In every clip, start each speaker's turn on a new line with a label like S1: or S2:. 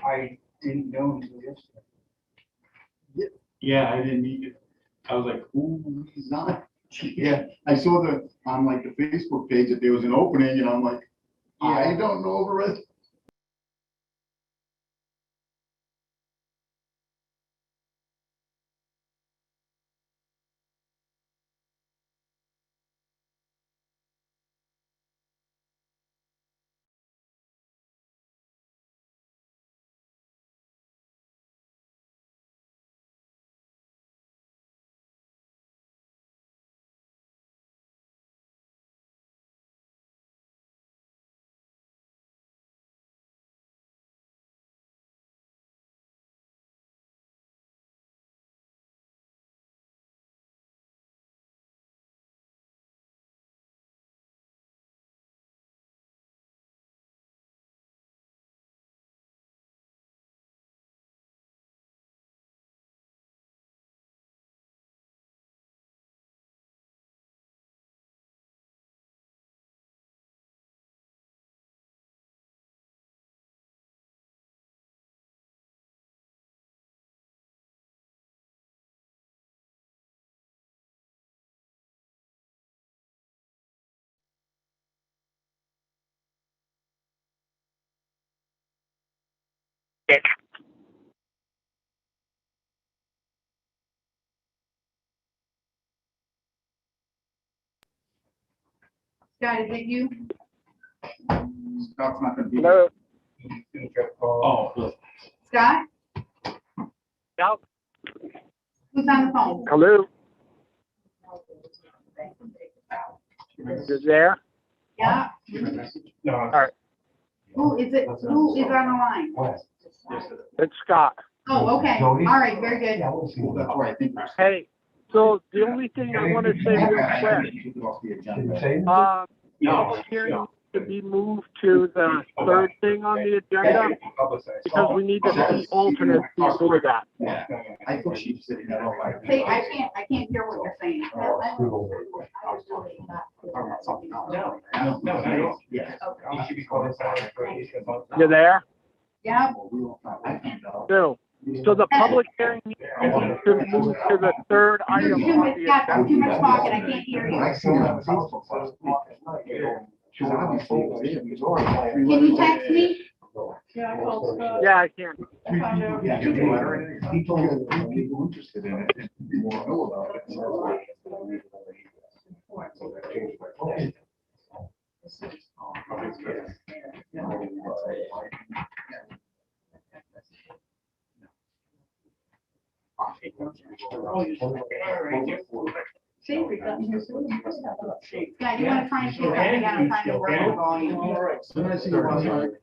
S1: I didn't know until yesterday.
S2: Yeah, I didn't either. I was like, ooh,
S3: He's not. Yeah, I saw on like the Facebook page that there was an opening and I'm like, I
S1: Yeah.
S3: don't know the rest.
S4: Scott, is it you?
S3: Scott's not gonna be.
S5: Hello.
S2: oh,
S4: Scott?
S5: Yep.
S4: Who's on the phone?
S5: Hello. You there?
S4: Yeah,
S1: No.
S5: All right.
S4: who is it? Who is on the line?
S5: It's Scott.
S4: Oh, okay, all right, very good.
S3: Well, that's why I think.
S5: Hey, so the only thing I want to say real quick, public hearing to be moved to the third thing on the agenda because we need to see alternates before that.
S3: Yeah, I think she's sitting there.
S4: Say, I can't hear what you're saying.
S1: No.
S3: Yeah.
S1: You should be calling silent for a issue about.
S5: You there?
S4: Yeah,
S5: No. So the public hearing needs to move to the third
S4: there's
S5: item
S4: too
S5: on
S4: much,
S5: the
S4: Scott,
S5: agenda.
S4: there's too much talking, I can't hear you.
S3: I see her on Facebook last week. She was obviously there.
S4: Can you text me?
S5: Yeah, I can.
S3: He told me that there were people interested in it and people want to know about it. So that changed my phone.
S4: Scott, you wanna try and pick up again, I'm trying to work the volume.
S3: When I see you on the-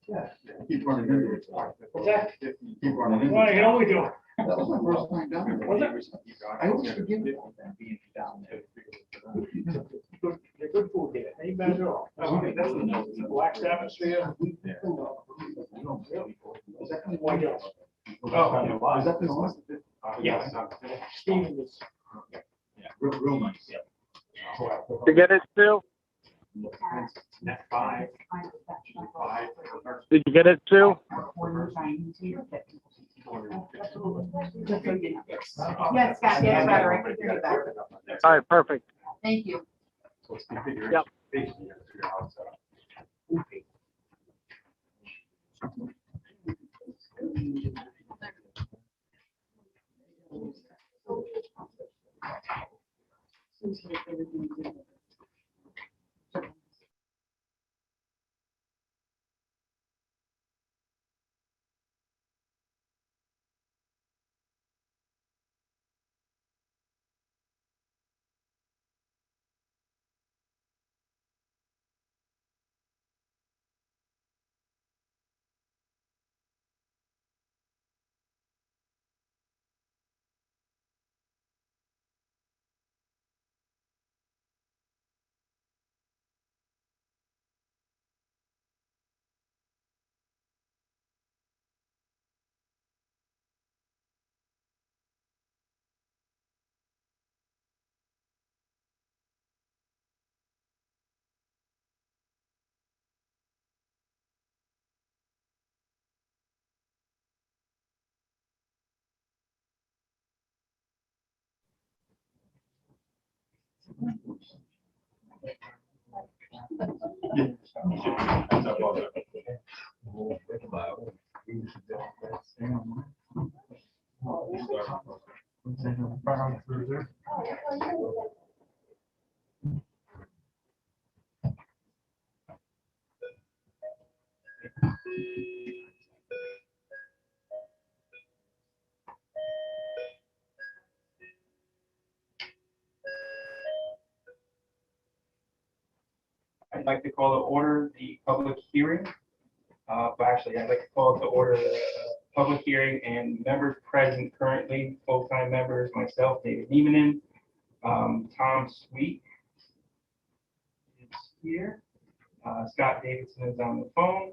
S3: Yeah, keep running into it.
S1: What's that?
S3: Keep running into
S1: Well,
S3: it.
S1: you know we do.
S3: That was my first time down there.
S1: Was
S3: I always forget it.
S1: Good food there. Ain't bad at all. That's the black atmosphere.
S3: Is that the
S1: White
S3: one?
S1: House.
S3: Oh, is that the one?
S1: Yes. Steve was.
S3: Real nice.
S5: You get it, Sue?
S1: Five.
S5: Did you get it, Sue?
S4: Yes, Scott, yeah, better, I can hear you better.
S5: All right, perfect.
S4: Thank you.
S5: Yep.
S2: I'd like to call to order the public hearing. But actually, I'd like to call to order the public hearing and members present currently, full-time members, myself, David Niemanen, Tom Sweet is here. Scott Davidson is on the phone.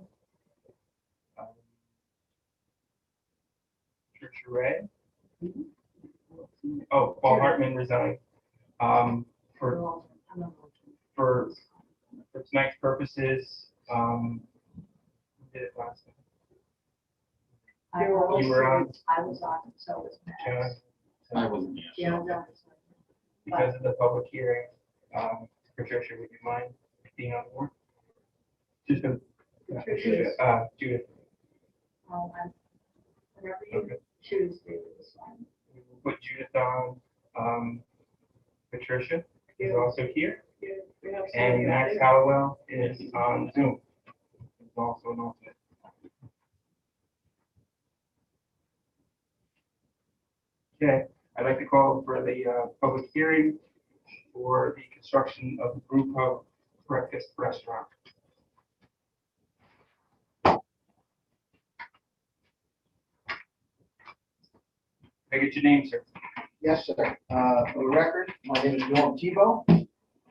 S2: Tricia Ray. Oh, Paul Hartman resigned. For tonight's purposes, did it last time. You were on.
S4: I was on, so was Matt.
S2: John,
S3: I wasn't
S4: Yeah,
S3: here.
S4: no,
S2: because of the public hearing, Patricia, would you mind being on board? Just a, Judith.
S4: Whenever you
S2: Okay.
S4: choose, David is fine.
S2: We will put Judith on. Patricia is also here, and Max Hallowell is on Zoom. He's also an alternate. Okay, I'd like to call for the public hearing for the construction of the Brew Pub Breakfast Restaurant. Can I get your name, sir?
S6: Yes, sir. For the record, my name is Norm Tebow.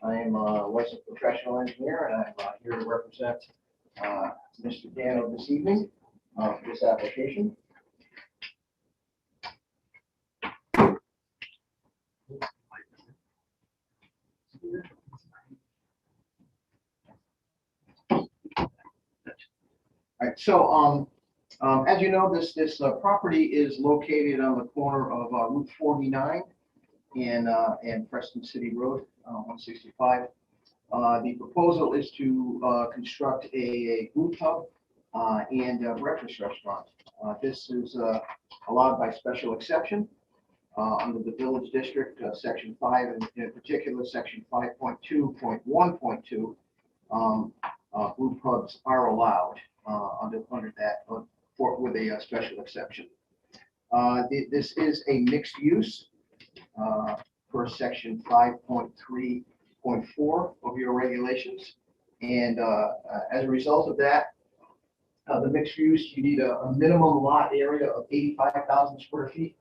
S6: I am a licensed professional engineer, and I'm here to represent Mr. Dano this evening for this application. All right, so as you know, this property is located on the corner of Route 49 and Preston City Road, 165. The proposal is to construct a brew pub and a breakfast restaurant. This is allowed by special exception under the Village District, Section 5, and in particular, Section 5.2.1.2. Brew pubs are allowed under that with a special exception. This is a mixed use per Section 5.3.4 of your regulations. And as a result of that, the mixed use, you need a minimum lot area of 85,000 square feet.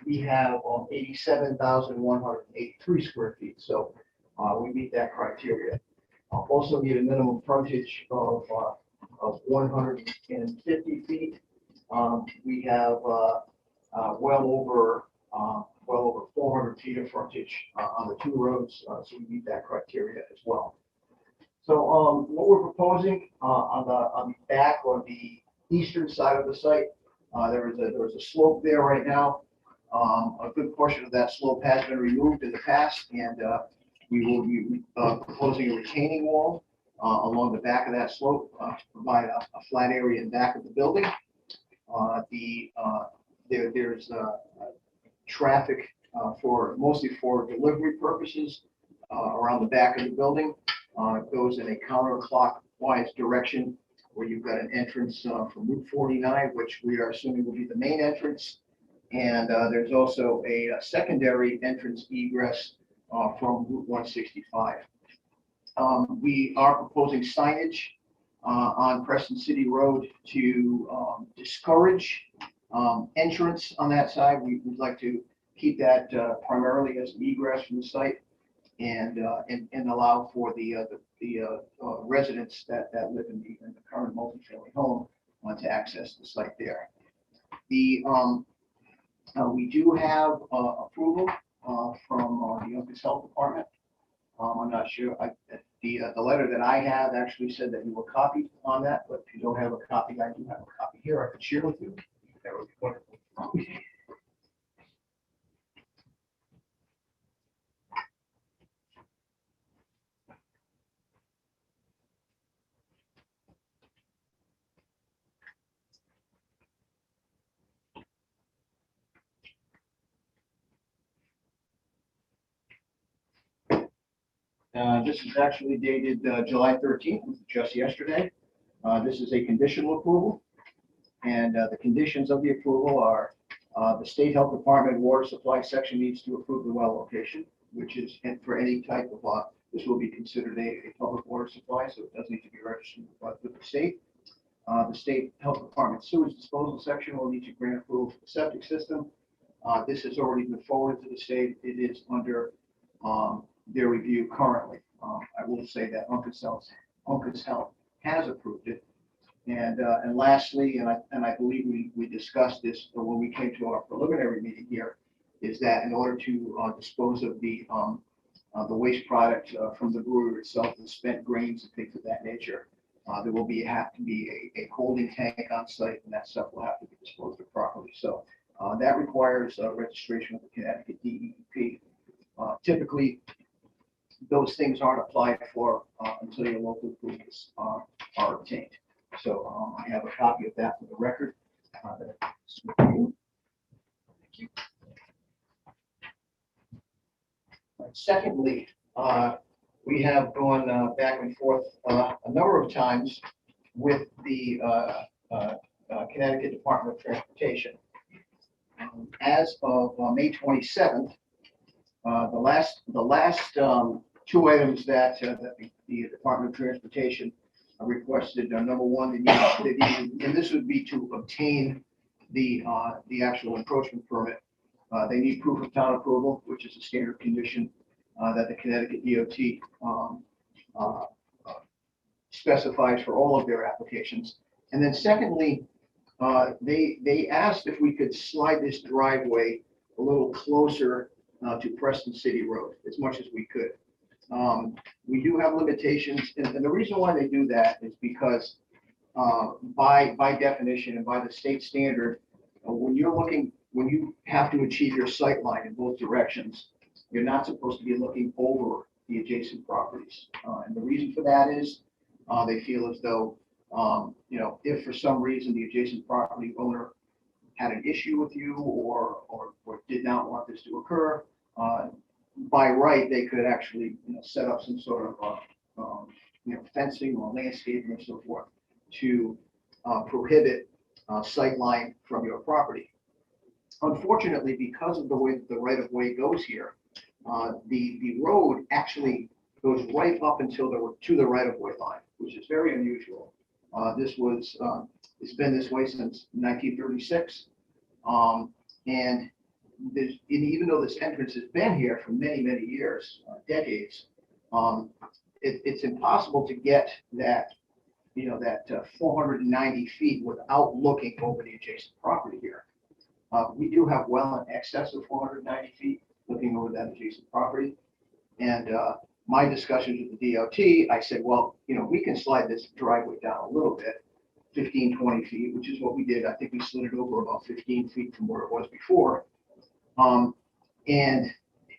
S6: We have 87,183 square feet, so we meet that criteria. Also need a minimum frontage of 150 feet. We have well over 400 feet of frontage on the two roads, so we meet that criteria as well. So what we're proposing on the back or the eastern side of the site, there is a slope there right now. A good portion of that slope has been removed in the past, and we will be proposing a retaining wall along the back of that slope to provide a flat area in back of the building. There's traffic mostly for delivery purposes around the back of the building. It goes in a counterclockwise direction where you've got an entrance from Route 49, which we are assuming will be the main entrance. And there's also a secondary entrance egress from Route 165. We are proposing signage on Preston City Road to discourage entrance on that side. We'd like to keep that primarily as an egress from the site and allow for the residents that live in the current multifamily home to access the site there. We do have approval from the Yonkers Health Department. I'm not sure, the letter that I have actually said that you were copied on that, but if you don't have a copy, I do have a copy here I could share with you.
S2: That would be wonderful.
S6: This is actually dated July 13th, just yesterday. This is a conditional approval. And the conditions of the approval are the State Health Department Water Supply Section needs to approve the well location, which is, and for any type of, this will be considered a public water supply, so it does need to be registered with the state. The State Health Department sewage disposal section will need to grant approval for the septic system. This has already been forwarded to the state. It is under their review currently. I will say that Uncas Health has approved it. And lastly, and I believe we discussed this when we came to our preliminary meeting here, is that in order to dispose of the waste product from the brewery itself, the spent grains and things of that nature, there will have to be a holding tank on site, and that stuff will have to be disposed of properly. So that requires registration with the Connecticut DEP. Typically, those things aren't applied for until your local approvals are obtained. So I have a copy of that for the record. Thank you. Secondly, we have gone back and forth a number of times with the Connecticut Department of Transportation. As of May 27th, the last two items that the Department of Transportation requested, number one, they needed, and this would be to obtain the actual encroachment permit. They need proof of town approval, which is a standard condition that the Connecticut DOT specifies for all of their applications. And then secondly, they asked if we could slide this driveway a little closer to Preston City Road as much as we could. We do have limitations, and the reason why they do that is because by definition and by the state standard, when you have to achieve your sight line in both directions, you're not supposed to be looking over the adjacent properties. And the reason for that is they feel as though, if for some reason the adjacent property owner had an issue with you or did not want this to occur, by right, they could actually set up some sort of fencing or landscaping or so forth to prohibit sight line from your property. Unfortunately, because of the way that the right of way goes here, the road actually goes right up until to the right of way line, which is very unusual. It's been this way since 1936, and even though this entrance has been here for many, many years, decades, it's impossible to get that 490 feet without looking over the adjacent property here. We do have well in excess of 490 feet looking over that adjacent property. And my discussions with the DOT, I said, well, we can slide this driveway down a little bit, 15, 20 feet, which is what we did. I think we slid it over about 15 feet from where it was before. And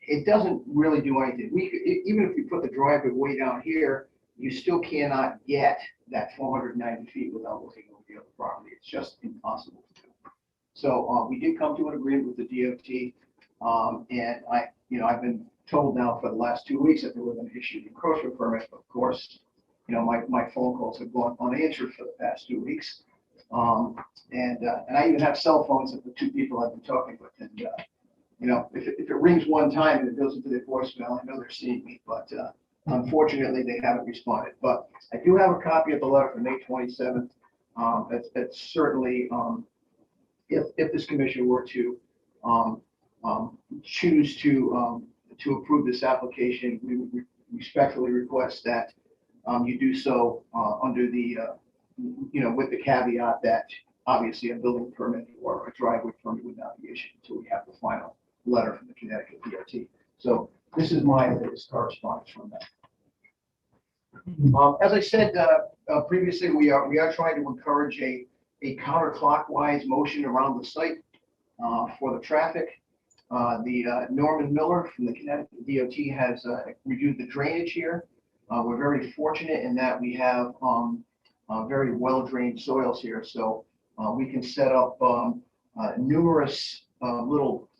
S6: it doesn't really do anything. Even if we put the driveway way down here, you still cannot get that 490 feet without looking over the other property. It's just impossible to do. So we did come to an agreement with the DOT, and I've been told now for the last 2 weeks that they were going to issue the encroachment permit. Of course, my phone calls have gone unanswered for the past 2 weeks, and I even have cell phones of the two people I've been talking with, and if it rings one time and it goes into their voicemail, I know they're seeing me, but unfortunately they haven't responded. But I do have a copy of the letter from May 27th. That's certainly, if this commission were to choose to approve this application, we would respectfully request that you do so under the, with the caveat that obviously a building permit or a driveway permit would not be issued until we have the final letter from the Connecticut DOT. So this is my latest correspondence from that. As I said previously, we are trying to encourage a counterclockwise motion around the site for the traffic. Norman Miller from the Connecticut DOT has reviewed the drainage here. We're very fortunate in that we have very well-drained soils here, so we can set up numerous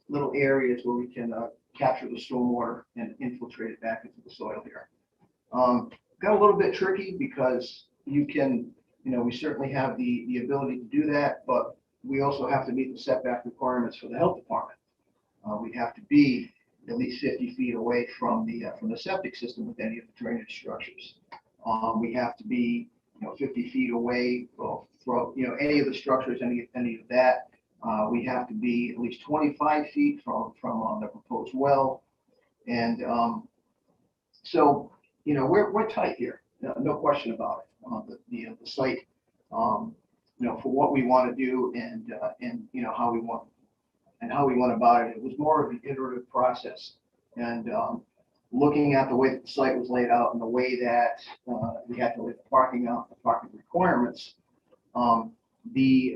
S6: little areas where we can capture the stormwater and infiltrate it back into the soil here. Got a little bit tricky because you can, we certainly have the ability to do that, but we also have to meet the setback requirements for the health department. We have to be at least 50 feet away from the septic system with any of the drainage structures. We have to be, 50 feet away from, any of the structures, any of that. We have to be at least 25 feet from the proposed well. And so, we're tight here, no question about it. The site, for what we want to do and how we went about it. It was more of an iterative process. And looking at the way that the site was laid out and the way that we had to lay the parking out, the parking requirements, the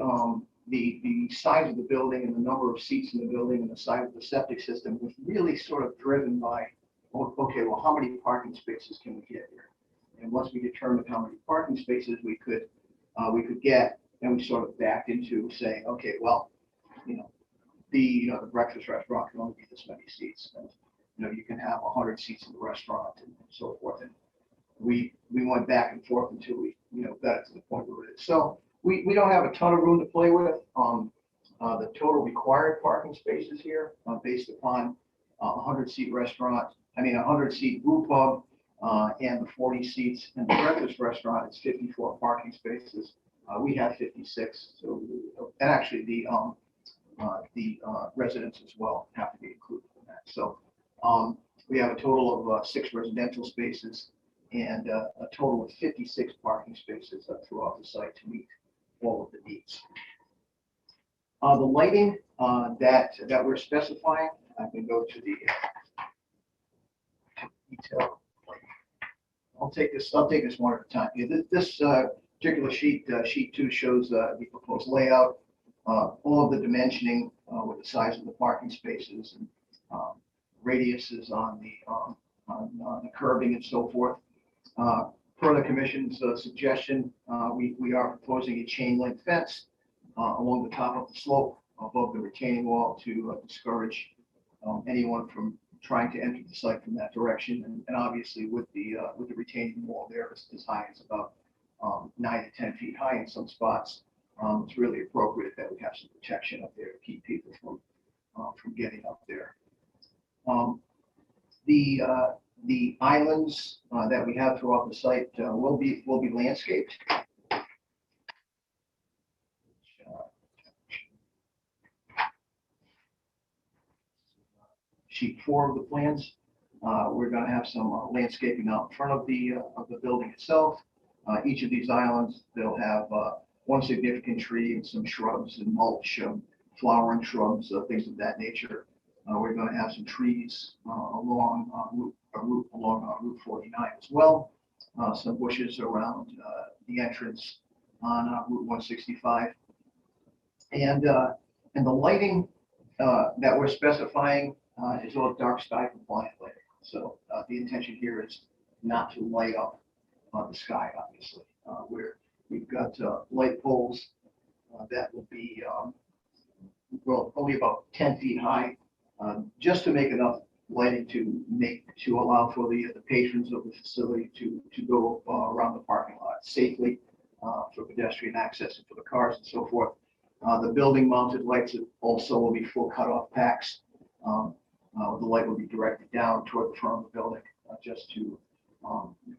S6: size of the building and the number of seats in the building and the size of the septic system was really sort of driven by, okay, well, how many parking spaces can we get here? And once we determined how many parking spaces we could get, then we sort of backed into saying, okay, well, the breakfast restaurant can only be this many seats. And, you can have 100 seats in the restaurant and so forth. And we went back and forth until we, got it to the point where it is. So we don't have a ton of room to play with. The total required parking spaces here, based upon a 100-seat restaurant, 100-seat brew pub, and the 40 seats in the breakfast restaurant, is 54 parking spaces. We have 56. So, and actually the residents as well have to be included in that. So we have a total of 6 residential spaces and a total of 56 parking spaces throughout the site to meet all of the needs. The lighting that we're specifying, I can go to the detail. I'll take this one at a time. This particular sheet 2 shows the proposed layout, all of the dimensioning with the size of the parking spaces and radiuses on the curbing and so forth. Per the commission's suggestion, we are proposing a chain link fence along the top of the slope above the retaining wall to discourage anyone from trying to enter the site from that direction. And obviously with the retaining wall there as high as about 9 to 10 feet high in some spots, it's really appropriate that we have some protection up there to keep people from getting up there. The islands that we have throughout the site will be landscaped. Sheet 4 of the plans. We're going to have some landscaping out in front of the building itself. Each of these islands, they'll have one significant tree and some shrubs and mulch, flowering shrubs, things of that nature. We're going to have some trees along Route 49 as well. Some bushes around the entrance on Route 165. And the lighting that we're specifying is all dark sky compliant lighting. So the intention here is not to light up the sky, obviously. We've got light poles that will be only about 10 feet high, just to make enough lighting to allow for the patrons of the facility to go around the parking lot safely for pedestrian access and for the cars and so forth. The building mounted lights also will be full cutoff packs. The light will be directed down toward the front of the building just to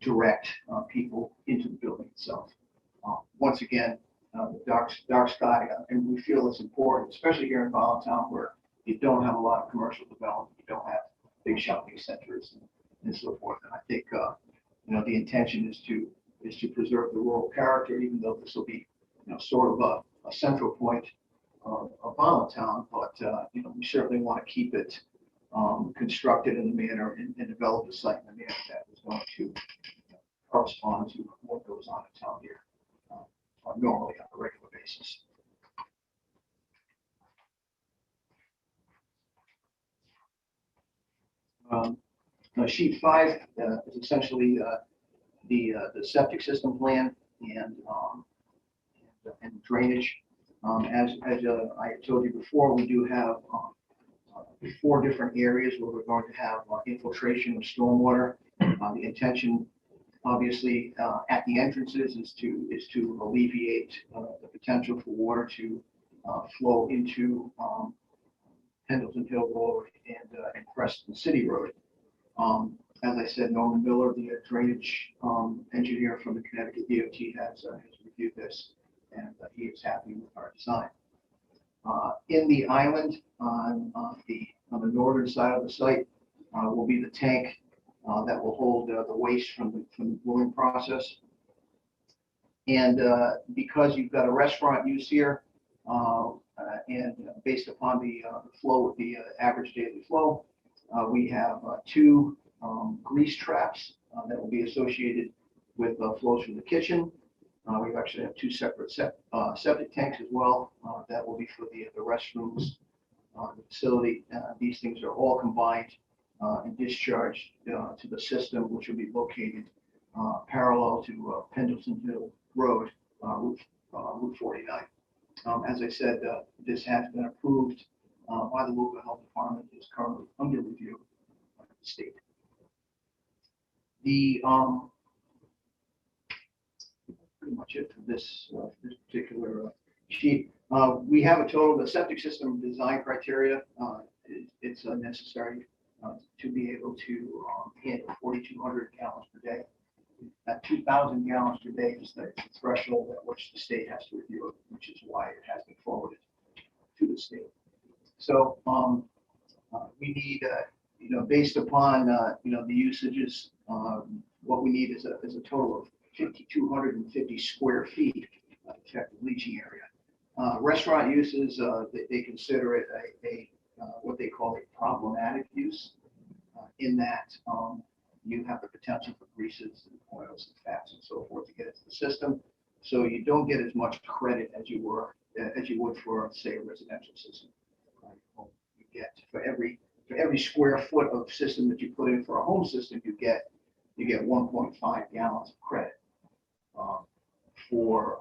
S6: direct people into the building itself. Once again, the dark sky, and we feel it's important, especially here in Volantown, where you don't have a lot of commercial development, you don't have big shopping centers and so forth. And I think the intention is to preserve the rural character, even though this will be sort of a central point of Volantown, but we certainly want to keep it constructed in the manner and develop the site in the manner that is going to correspond to what goes on in town here normally on a regular basis. Sheet 5 is essentially the septic system plan and drainage. As I told you before, we do have 4 different areas where we're going to have infiltration of stormwater. The intention obviously, at the entrances is to alleviate the potential for water to flow into Pendleton Hill Road and Preston City Road. As I said, Norman Miller, the drainage engineer from the Connecticut DOT, has reviewed this, and he is happy with our design. In the island on the northern side of the site will be the tank that will hold the waste from the brewing process. And because you've got a restaurant use here, and based upon the flow of the average daily flow, we have two grease traps that will be associated with flows from the kitchen. We actually have two separate septic tanks as well that will be for the restrooms, the facility. These things are all combined and discharged to the system, which will be located parallel to Pendleton Hill Road, Route 49. As I said, this has been approved by the local health department. Is currently under review by the state. The pretty much it for this particular sheet. We have a total, the septic system design criteria. It's necessary to be able to handle 4,200 gallons per day. At 2,000 gallons per day is the threshold at which the state has to review it, which is why it has been forwarded to the state. So we need, based upon the usages, what we need is a total of 5,250 square feet of effective leaching area. Restaurant uses, they consider it a what they call a problematic use, in that you have the potential for greases and oils and fats and so forth to get into the system. So you don't get as much credit as you would for, say, a residential system. You get for every square foot of system that you put in for a home system, you get 1.5 gallons of credit. For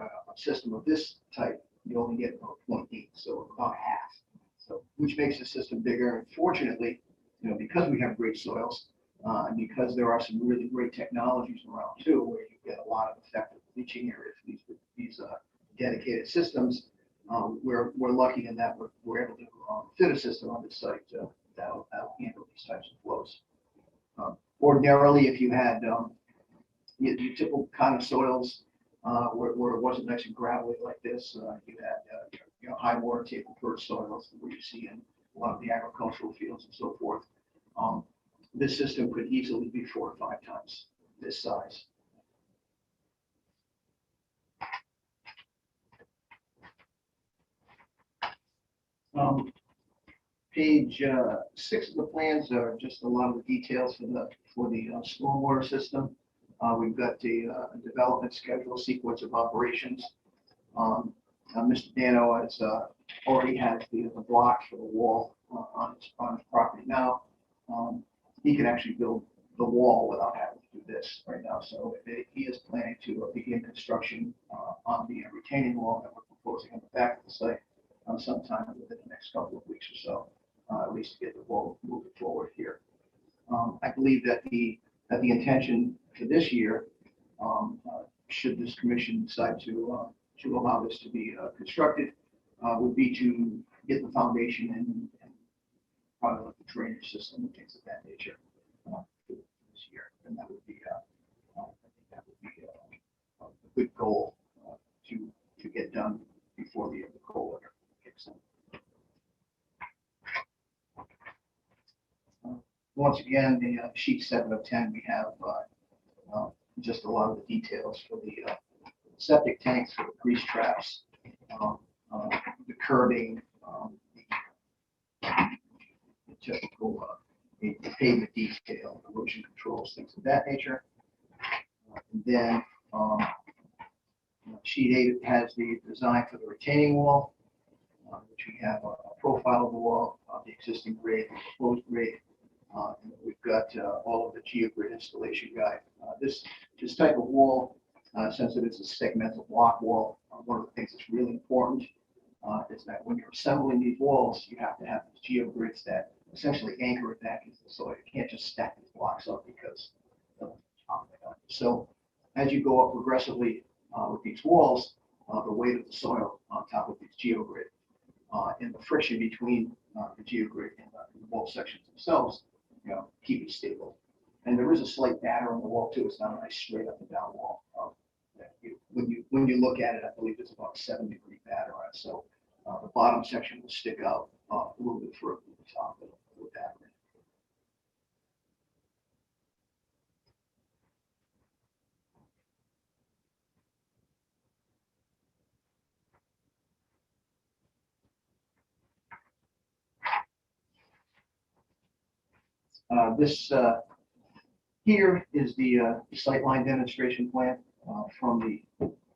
S6: a system of this type, you only get about 0.8, so about half. So, which makes the system bigger. And fortunately, because we have great soils, and because there are some really great technologies around too, where you get a lot of effective leaching areas for these dedicated systems, we're lucky in that we're able to fit a system on this site that'll handle these types of flows. Ordinarily, if you had your typical kind of soils where it wasn't nice and gravelly like this, you had high water table perch soils where you see in a lot of the agricultural fields and so forth. This system could easily be 4 or 5 times this size. Page 6 of the plans are just a lot of the details for the stormwater system. We've got the development schedule, sequence of operations. Mr. Dano has already has the blocks for the wall on his property now. He can actually build the wall without having to do this right now. So he is planning to begin construction on the retaining wall that we're proposing on the back of the site sometime within the next couple of weeks or so, at least to get the wall moving forward here. I believe that the intention for this year, should this commission decide to allow this to be constructed, would be to get the foundation and probably like the drainage system and things of that nature this year, and that would be I think that would be a good goal to get done before the cold weather kicks in. Once again, the sheet 7 of 10, we have just a lot of the details for the septic tanks, for the grease traps, the curbing, the typical pavement detail, erosion controls, things of that nature. And then sheet 8 has the design for the retaining wall, which we have a profile of the wall, the existing grade, the proposed grade. And we've got all of the GeoGrid installation guide. This type of wall, since it is a segmental block wall, one of the things that's really important is that when you're assembling these walls, you have to have these GeoGrids that essentially anchor it back into the soil. You can't just stack these blocks up because So as you go up progressively with these walls, the weight of the soil on top of these geogrid and the friction between the geogrid and the wall sections themselves, keep it stable. And there is a slight batter on the wall too. It's not a nice straight up and down wall. When you look at it, I believe it's about a 7-degree batter on it. So the bottom section will stick out a little bit further than the top with that. This here is the sightline demonstration plan from the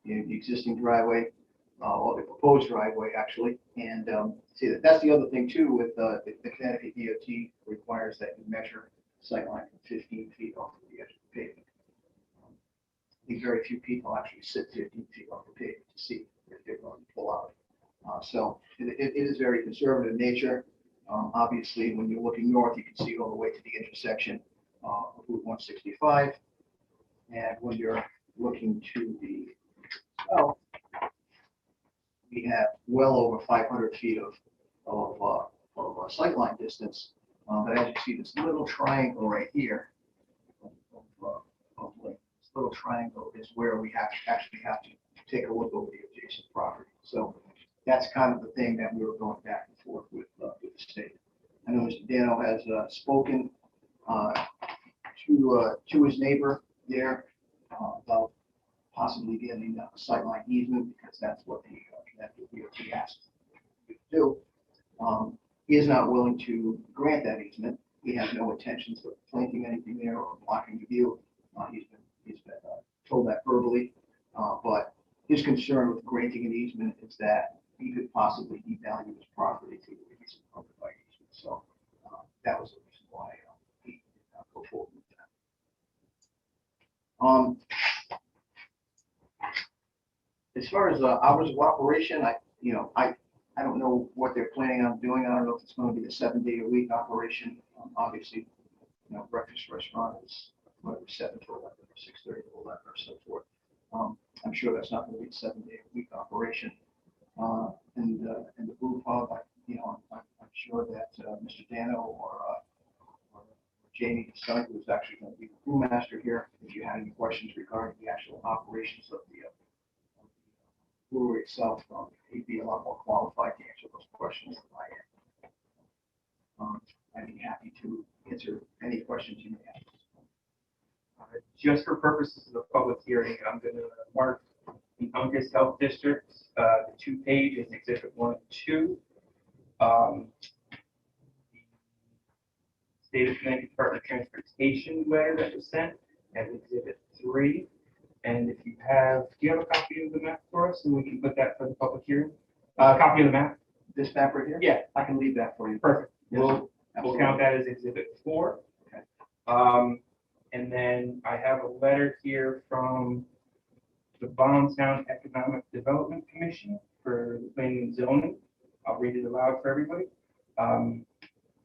S6: existing driveway, or the proposed driveway actually. And see that's the other thing too with the Connecticut DOT requires that you measure sightline from 15 feet off of the edge of the pavement. I think very few people actually sit 15 feet off the pavement to see if they're going to pull out. So it is very conservative in nature. Obviously, when you're looking north, you can see all the way to the intersection of Route 165. And when you're looking to the south, we have well over 500 feet of sightline distance. But as you see, this little triangle right here, this little triangle is where we actually have to take a look over the adjacent property. So that's kind of the thing that we were going back and forth with the state. I know Mr. Dano has spoken to his neighbor there about possibly getting a sightline easement because that's what the DOT asked to do. He is not willing to grant that easement. He has no intentions of planting anything there or blocking the view. He's been told that verbally, but his concern with granting an easement is that he could possibly devalue his property to a reason covered by easement. So that was the reason why he did not go forward with that. As far as hours of operation, I don't know what they're planning on doing. I don't know if it's going to be a 7-day-a-week operation. Obviously, breakfast restaurant is whatever 7 to 11 or 6:30 to 11 or so forth. I'm sure that's not going to be a 7-day-a-week operation. And the brew pub, I'm sure that Mr. Dano or Jamie Stunk, who's actually going to be the brewmaster here, if you had any questions regarding the actual operations of the brewery itself, he'd be a lot more qualified to answer those questions than I am. I'd be happy to answer any questions you may have.
S2: Just for purposes of the public hearing, I'm going to mark the Uncas Health District, the 2-page as Exhibit 1 and 2. The State of Connecticut Department of Transportation letter that was sent as Exhibit 3. And if you have, do you have a copy of the map for us, and we can put that for the public hearing? Copy of the map?
S6: This map right here?
S2: Yeah.
S6: I can leave that for you.
S2: Perfect.
S6: Yes,
S2: We'll count that as Exhibit 4.
S6: Okay.
S2: And then I have a letter here from the Bonnetown Economic Development Commission for planning and zoning. I'll read it aloud for everybody.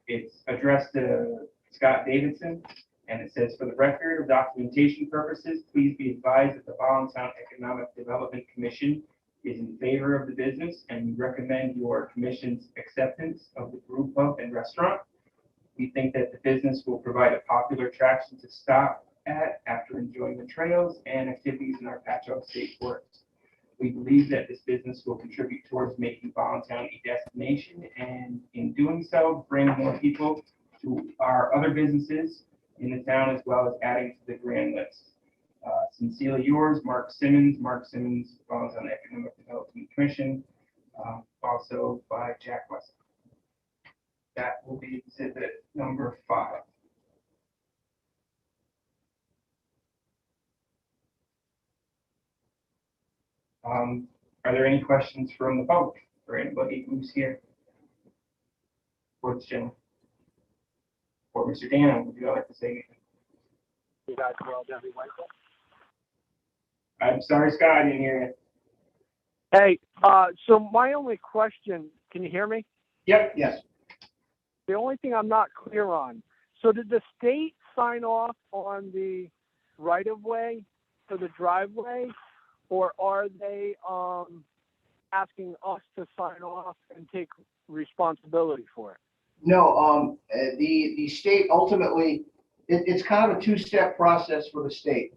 S2: It's addressed to Scott Davidson, and it says, for the record of documentation purposes, please be advised that the Bonnetown Economic Development Commission is in favor of the business, and we recommend your commission's acceptance of the brew pub and restaurant. We think that the business will provide a popular attraction to stop at after enjoying the trails and activities in our Patchogue State Forest. We believe that this business will contribute towards making Bonnetown a destination, and in doing so, bring more people to our other businesses in the town, as well as adding to the grand list. Sincerely yours, Mark Simmons, Bonnetown Economic Development Commission, also by Jack West. That will be exhibit number 5. Are there any questions from the public or anybody who's here for this gentleman? Or Mr. Dano, would you like to say anything?
S5: You guys well, Debbie Michael.
S2: I'm sorry, Scott, I didn't hear you.
S5: Hey, so my only question, can you hear me?
S2: Yep.
S6: Yes.
S5: The only thing I'm not clear on, so did the state sign off on the right of way for the driveway, or are they asking us to sign off and take responsibility for it?
S6: No, the state ultimately, it's kind of a two-step process for the state.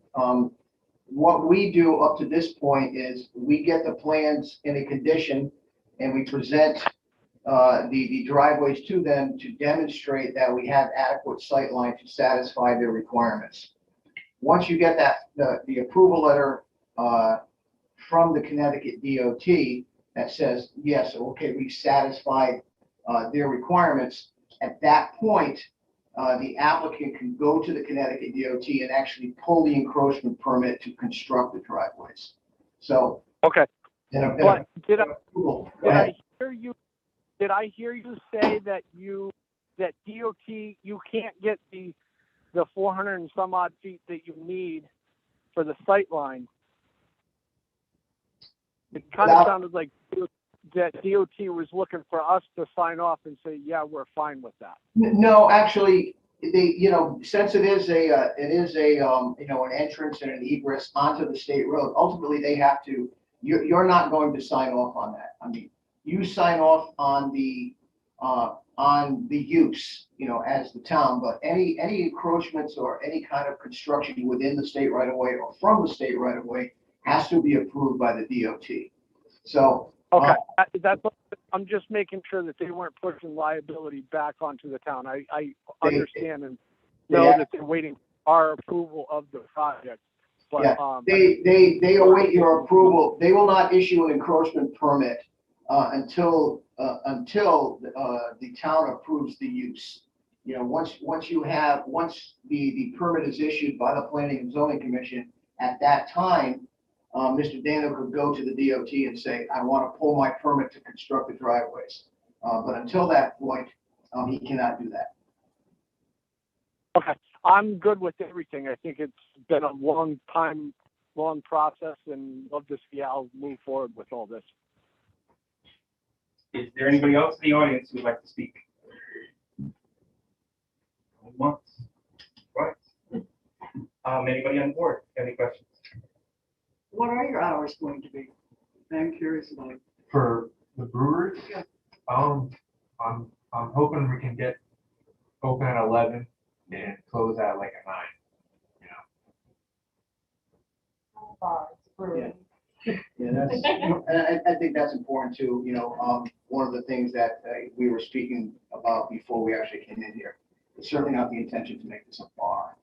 S6: What we do up to this point is we get the plans in a condition and we present the driveways to them to demonstrate that we have adequate sightline to satisfy their requirements. Once you get the approval letter from the Connecticut DOT that says, yes, okay, we've satisfied their requirements, at that point, the applicant can go to the Connecticut DOT and actually pull the encroachment permit to construct the driveways. So.
S5: Okay. But did I hear you say that DOT, you can't get the 400 and some odd feet that you need for the sight line? It kind of sounded like that DOT was looking for us to sign off and say, yeah, we're fine with that.
S6: No, actually, since it is an entrance and an egress onto the state road, ultimately they have to, you're not going to sign off on that. I mean, you sign off on the use, as the town, but any encroachments or any kind of construction within the state right of way or from the state right of way has to be approved by the DOT. So.
S5: Okay, I'm just making sure that they weren't pushing liability back onto the town. I understand and know that they're waiting for our approval of the project. But
S6: yeah, they await your approval. They will not issue an encroachment permit until the town approves the use. Once the permit is issued by the Planning and Zoning Commission, at that time, Mr. Daniel could go to the DOT and say, I want to pull my permit to construct the driveways. But until that point, he cannot do that.
S5: Okay, I'm good with everything. I think it's been a long process, and love to see how we'll move forward with all this.
S2: Is there anybody else in the audience who would like to speak? Once, twice. Anybody on board? Any questions?
S7: What are your hours going to be? I'm curious about it.
S3: For the brewery,
S7: Yeah.
S3: I'm hoping we can get open at 11 and close at like at 9.
S6: Yeah, that's, and I think that's important too. One of the things that we were speaking about before we actually came in here, it's certainly not the intention to make this a bar.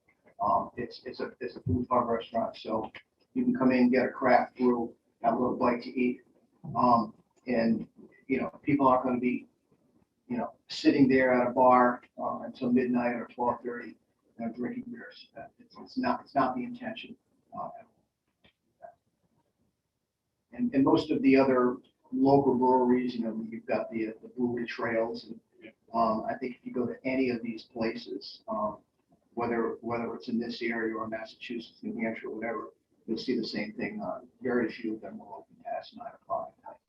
S6: It's a food bar restaurant, so you can come in, get a craft brew, have a little bite to eat. And, people aren't going to be, sitting there at a bar until midnight or 12:30, drinking beers. It's not the intention. And most of the other local breweries, you've got the brewery trails. And I think if you go to any of these places, whether it's in this area or Massachusetts, New Hampshire, whatever, you'll see the same thing. Very few of them will open past 9 o'clock at night.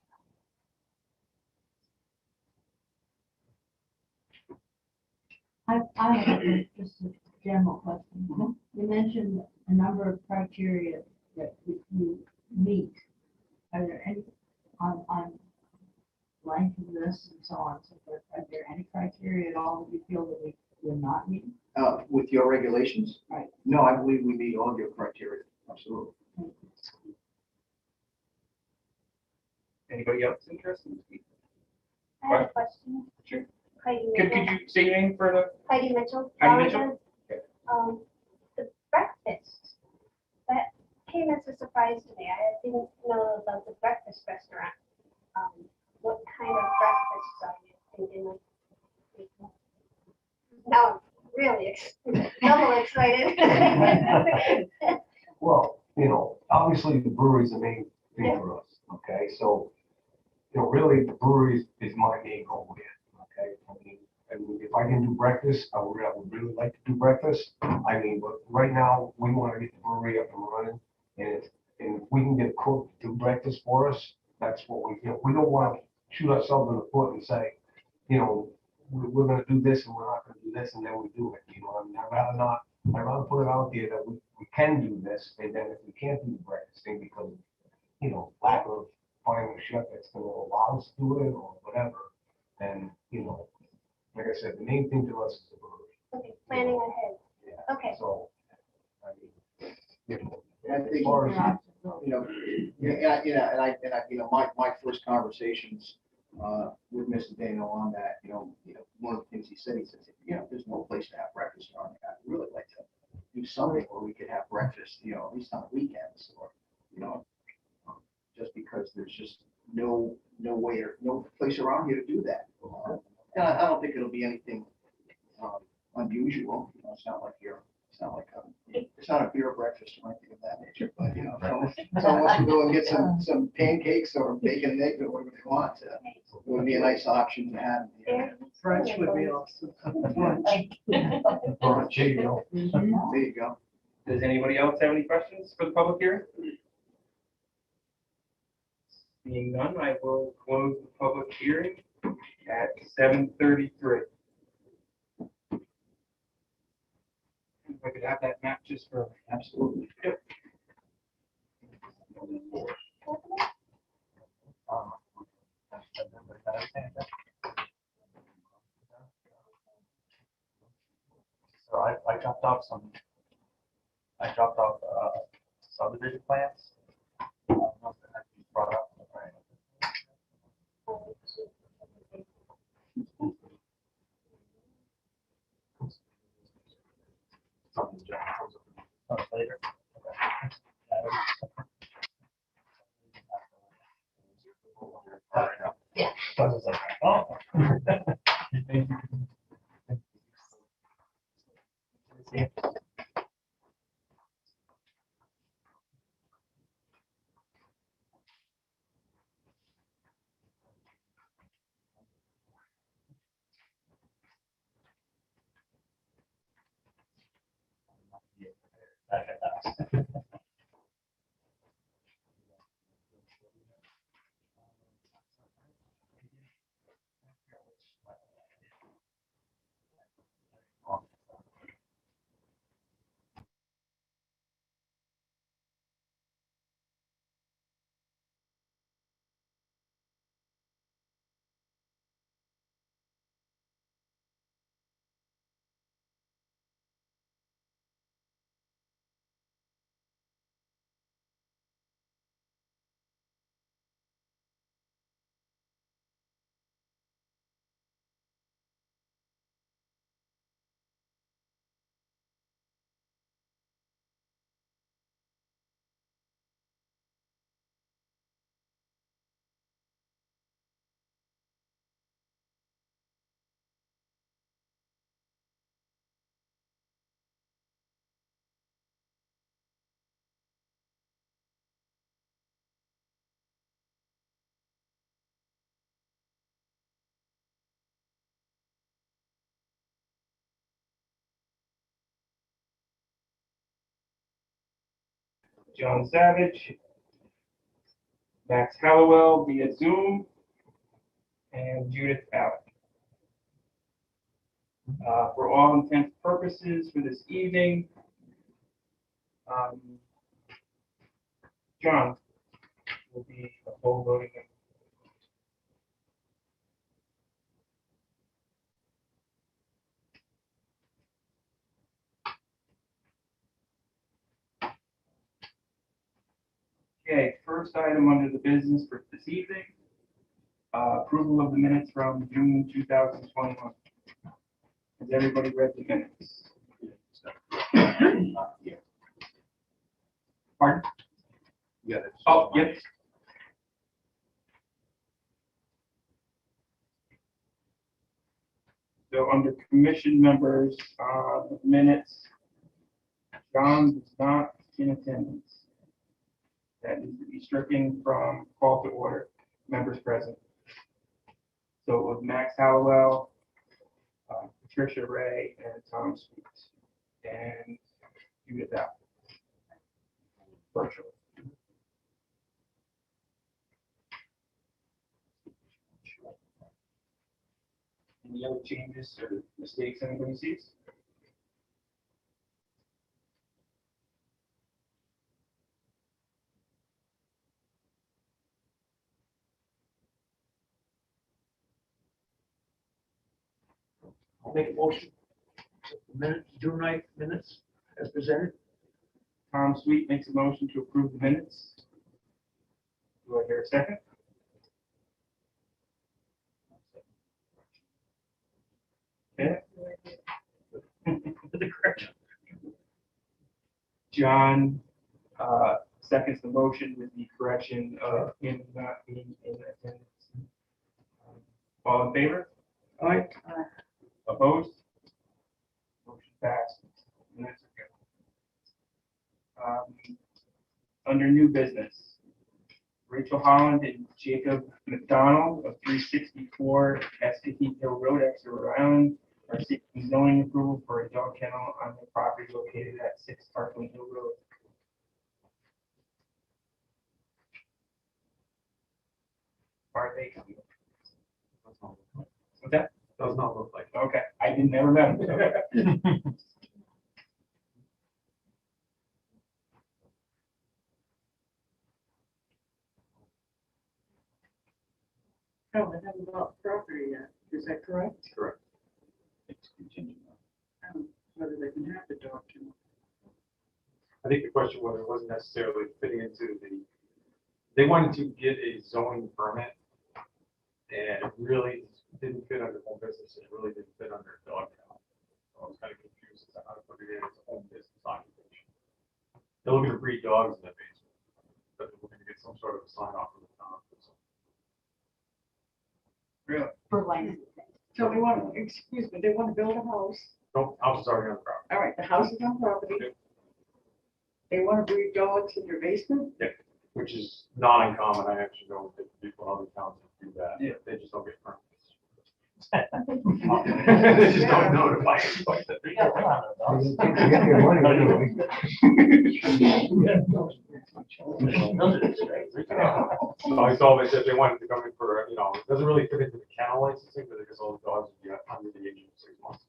S8: I have just a general question. You mentioned a number of criteria that you meet. Are there any on length of this and so on and so forth? Are there any criteria at all that you feel that we will not meet?
S6: With your regulations?
S8: Right.
S6: No, I believe we meet all of your criteria. Absolutely.
S2: Anybody else interested in speaking?
S9: I have a question.
S2: Sure.
S9: Heidi
S2: Could
S9: Mitchell.
S2: you say your name for the?
S9: Heidi Mitchell.
S2: Heidi Mitchell? Okay.
S9: The breakfast, that came as a surprise to me. I didn't know about the breakfast restaurant. What kind of breakfasts are you thinking of? Now I'm really double excited.
S3: Well, obviously the brewery's the main thing for us, okay? So, really the brewery is my main goal here, okay? I mean, if I can do breakfast, I would really like to do breakfast. I mean, but right now, we want to get the brewery up and running. And if we can get a cook to do breakfast for us, that's what we don't want to shoot ourselves in the foot and say, we're going to do this and we're not going to do this, and then we do it. I mean, I'd rather not I'd rather put it out there that we can do this, and then if we can't do the breakfast thing because, you know, lack of finding a chef that's gonna allow us to do it or whatever, then, you know, like I said, the main thing to us is the brewery.
S9: Okay, planning ahead.
S3: Yeah.
S9: Okay.
S3: So, I mean, you know,
S6: And I think,
S3: as far as,
S6: you know, my first conversations, with Mr. Daniel on that, one of the things he said, there's no place to have breakfast on it. I'd really like to do something where we could have breakfast, at least on the weekends or, just because there's just no way or no place around here to do that. And I don't think it'll be anything, unusual. It's not like it's not a beer breakfast or anything of that nature, but, someone wants to go and get some pancakes or bacon and eggs or whatever they want. It would be a nice option to have.
S7: French would be awesome.
S3: or a JDO.
S6: There you go.
S2: Does anybody else have any questions for the public hearing? Seeing none, I will close the public hearing at 7:33. If I could have that map just for.
S6: Absolutely.
S1: So I dropped off subdivision plans. Brought up. Later.
S8: Yeah.
S1: So I was like, oh. Thank you.
S2: John Savage, Max Hallowell via Zoom, and Judith Alec. For all intents and purposes for this evening, John will be a full voting member. Okay, first item under the business for this evening, approval of the minutes from June 2021. Has everybody read the minutes? Pardon?
S1: Yeah.
S2: Oh, yep. So under commission members, minutes, John is not in attendance. That needs to be stricken from call to order, members present. So it was Max Hallowell, Patricia Ray, and Tom Sweet, and Judith Allen. Virtual. Any other changes or mistakes anybody sees?
S1: I'll make a motion. June 9th minutes as presented.
S2: Tom Sweet makes a motion to approve the minutes. Do I hear a second? Okay.
S1: The correction.
S2: John seconds the motion with the correction of him not being in attendance. All in favor?
S1: Aye.
S2: Opposed? Motion passed. Minutes are good. Under new business, Rachel Holland and Jacob McDonald of 364 Escaheen Hill Road, Exeter, Rhode Island, are seeking zoning approval for a dog kennel on their property located at 6 Parkland Hill Road. Are they coming? What's that?
S3: Does not look like.
S2: Okay, I didn't never met him.
S7: No, they haven't bought property yet, is that correct?
S3: Correct.
S7: Whether they can have the dog kennel.
S10: I think the question was, it wasn't necessarily fitting into they wanted to get a zoning permit, and it really didn't fit under home business, it really didn't fit under dog kennel. So I was kind of confused as to how to put it in as a home business occupation. They're looking to breed dogs in the basement, but they're looking to get some sort of a sign off from the town.
S2: Really?
S4: For licensing.
S7: So they want, excuse me, they want to build a house.
S10: Nope, house is already on the property.
S7: All right, the house is on property. They want to breed dogs in their basement?
S10: Which is not uncommon. I actually know that people in other towns that do that.
S2: Yeah.
S10: They just don't get permits.
S3: They just don't notify anybody that they
S1: Yeah,
S3: You get your money anyway.
S10: So I told them, they said they wanted to come in for, it doesn't really fit into the kennel licensing, but because all the dogs would be under the age of 6 months.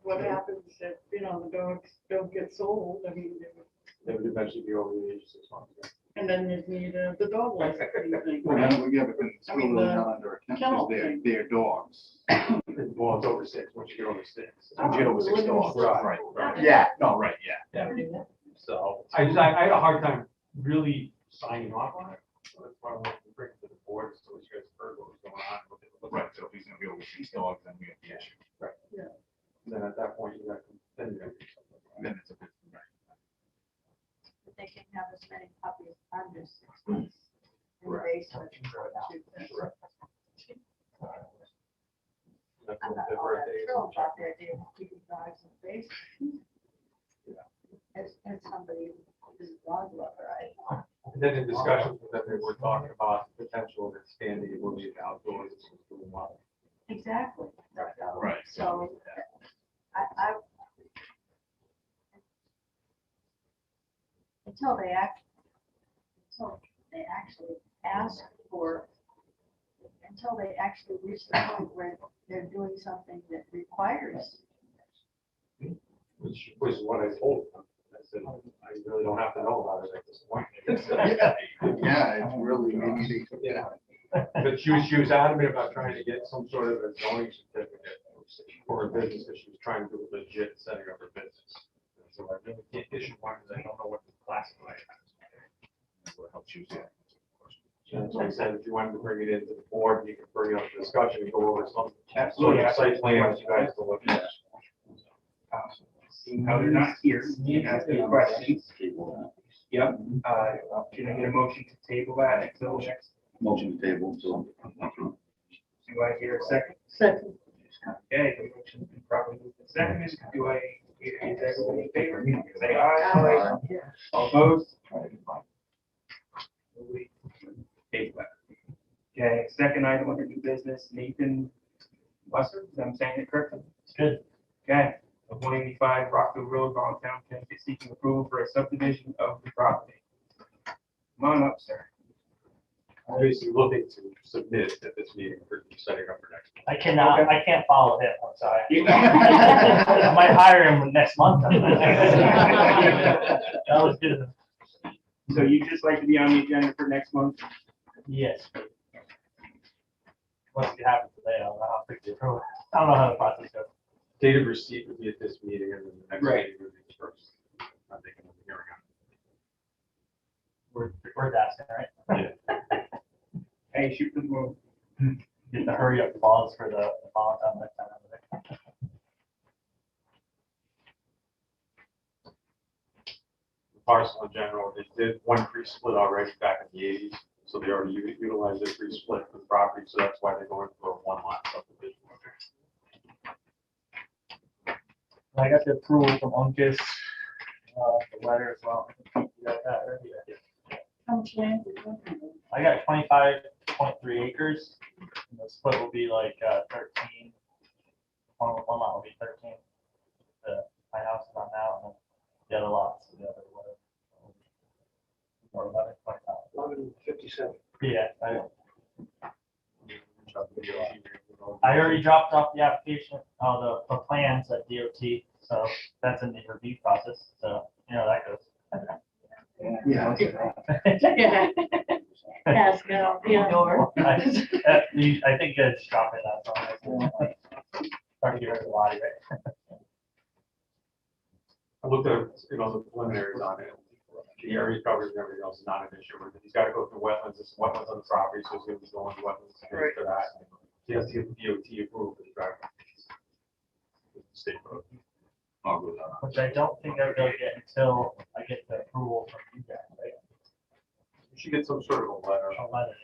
S7: What happens if, the dogs don't get sold? I mean,
S10: They would eventually be over the age of 6 months. Yeah.
S7: and then you need the dog license.
S6: Well, yeah, but it's
S7: I mean,
S6: really
S7: the
S6: not under a
S7: kennel
S6: kennel,
S7: thing.
S6: they're dogs.
S10: Well, it's over 6, once you get over 6.
S6: Once you get over 6 dogs.
S10: Right.
S6: Yeah, no, right, yeah.
S10: So I had a hard time really signing off on it. So that's why I wanted to bring it to the board, so you guys heard what was going on.
S6: Right, so if he's gonna be over 6 dogs, then we have the issue.
S10: Right.
S7: Yeah.
S10: And then at that point, you got to, then you got to do something.
S6: Then it's a bit, right.
S8: They can have as many puppies under 6 months in the
S10: Correct.
S8: basement.
S10: Correct. That's
S8: I'm
S10: what
S8: not
S10: the
S8: all that
S10: birthday is.
S8: thrilled about the idea of keeping dogs in the basement. As somebody who's a dog lover,
S10: And then in discussions with them, they were talking about the potential of expanding it will be outdoors. This was doing well.
S8: exactly.
S6: Right.
S8: So, I, until they actually ask for, until they actually reach the point where they're doing something that requires.
S10: Which was what I told them. I said, I really don't have to know about it at this point.
S6: Yeah, it's really, maybe they took it out.
S10: But she was adamant about trying to get some sort of a zoning certificate for her business, because she was trying to do a legit setting up her business. And so I really can't issue one because I don't know what to classify it as.
S6: Will help choose it.
S10: And so I said, if you wanted to bring it into the board, you can bring it up for discussion and go over some
S2: Absolutely.
S10: sort of site plans you guys to look at.
S2: Seeing how they're not here, you can ask any questions. Yep, can I get a motion to table that until next,
S6: Motion to table, so.
S2: do I hear a second?
S7: Second.
S2: Okay, the motion's been properly moved and seconded, do I, is everyone in favor? Say aye. All opposed? Table that. Okay, second item under new business, Nathan Busser, I'm saying it correctly?
S1: Good.
S2: Okay, of 185 Rockville Road, Ballin Township, is seeking approval for a subdivision of the property. Come on up, sir.
S10: I'm basically looking to submit at this meeting for setting up for next.
S1: I cannot, I can't follow him, I'm sorry.
S2: Yeah.
S1: I might hire him next month. That was good.
S2: So you just like to be on the agenda for next month?
S1: Yes. once it happens today, I don't know how quickly approve it. I don't know how the process goes.
S10: Date of receipt would be at this meeting and then the next
S2: Right.
S10: meeting would be the first. I'm thinking of the hearing
S1: We're asking, right?
S2: Hey, shoot for the moon.
S1: Get the hurry up clause for the file time next time.
S10: The parcel in general, they did one pre-split already back in the 80s, so they already utilized their pre-split for the property, so that's why they're going for a one-lot subdivision.
S1: I got the approval from Uncas, the letter as well. You got that already?
S7: How much land is it?
S1: I got 25.3 acres. And the split will be like 13. One lot will be 13. My house is on now, and then the other lots, the other whatever. Or 11, 25.
S6: 1157.
S1: Yeah, I already dropped off the application, the plans at DOT, so that's in the review process, so, you know, that goes.
S6: Yeah.
S8: Yeah. Ask out the door.
S1: I think it's dropping that. Trying to get rid of the body, right?
S10: I looked at, the preliminaries on it. The area coverage and everything else is not an issue, but he's got to go through wetlands, there's wetlands on the property, so he's going to be going to wetlands for that. He has to get the DOT approval for the driveway. State road. I'll go with that.
S1: Which I don't think they're gonna get until I get the approval from you guys, right?
S10: You should get some sort of a letter.
S1: I'll let it,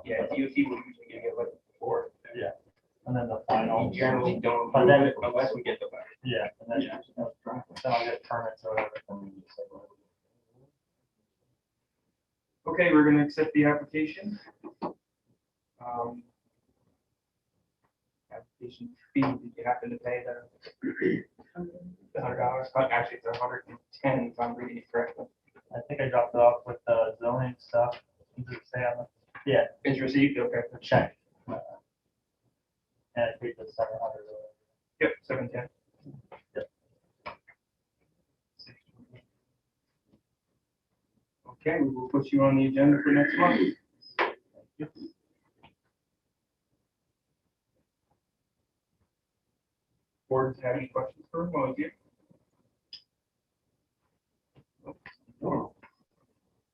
S2: Yeah, DOT will usually give you like before.
S1: yeah. And then the final,
S2: We generally don't
S1: But
S2: approve
S1: then-
S2: it unless we get the letter.
S1: yeah, and then, then I'll get permits or whatever.
S2: Okay, we're gonna accept the application. Application fee, did you happen to pay the $100? Actually, it's 110 if I'm reading it correctly.
S1: I think I dropped it off with the zoning stuff. Does it say on the, yeah,
S2: It's received, okay.
S1: the check. And I paid the 700 or whatever.
S2: Yep, 710. Okay, we will put you on the agenda for next month. Board, have any questions for him while he's here?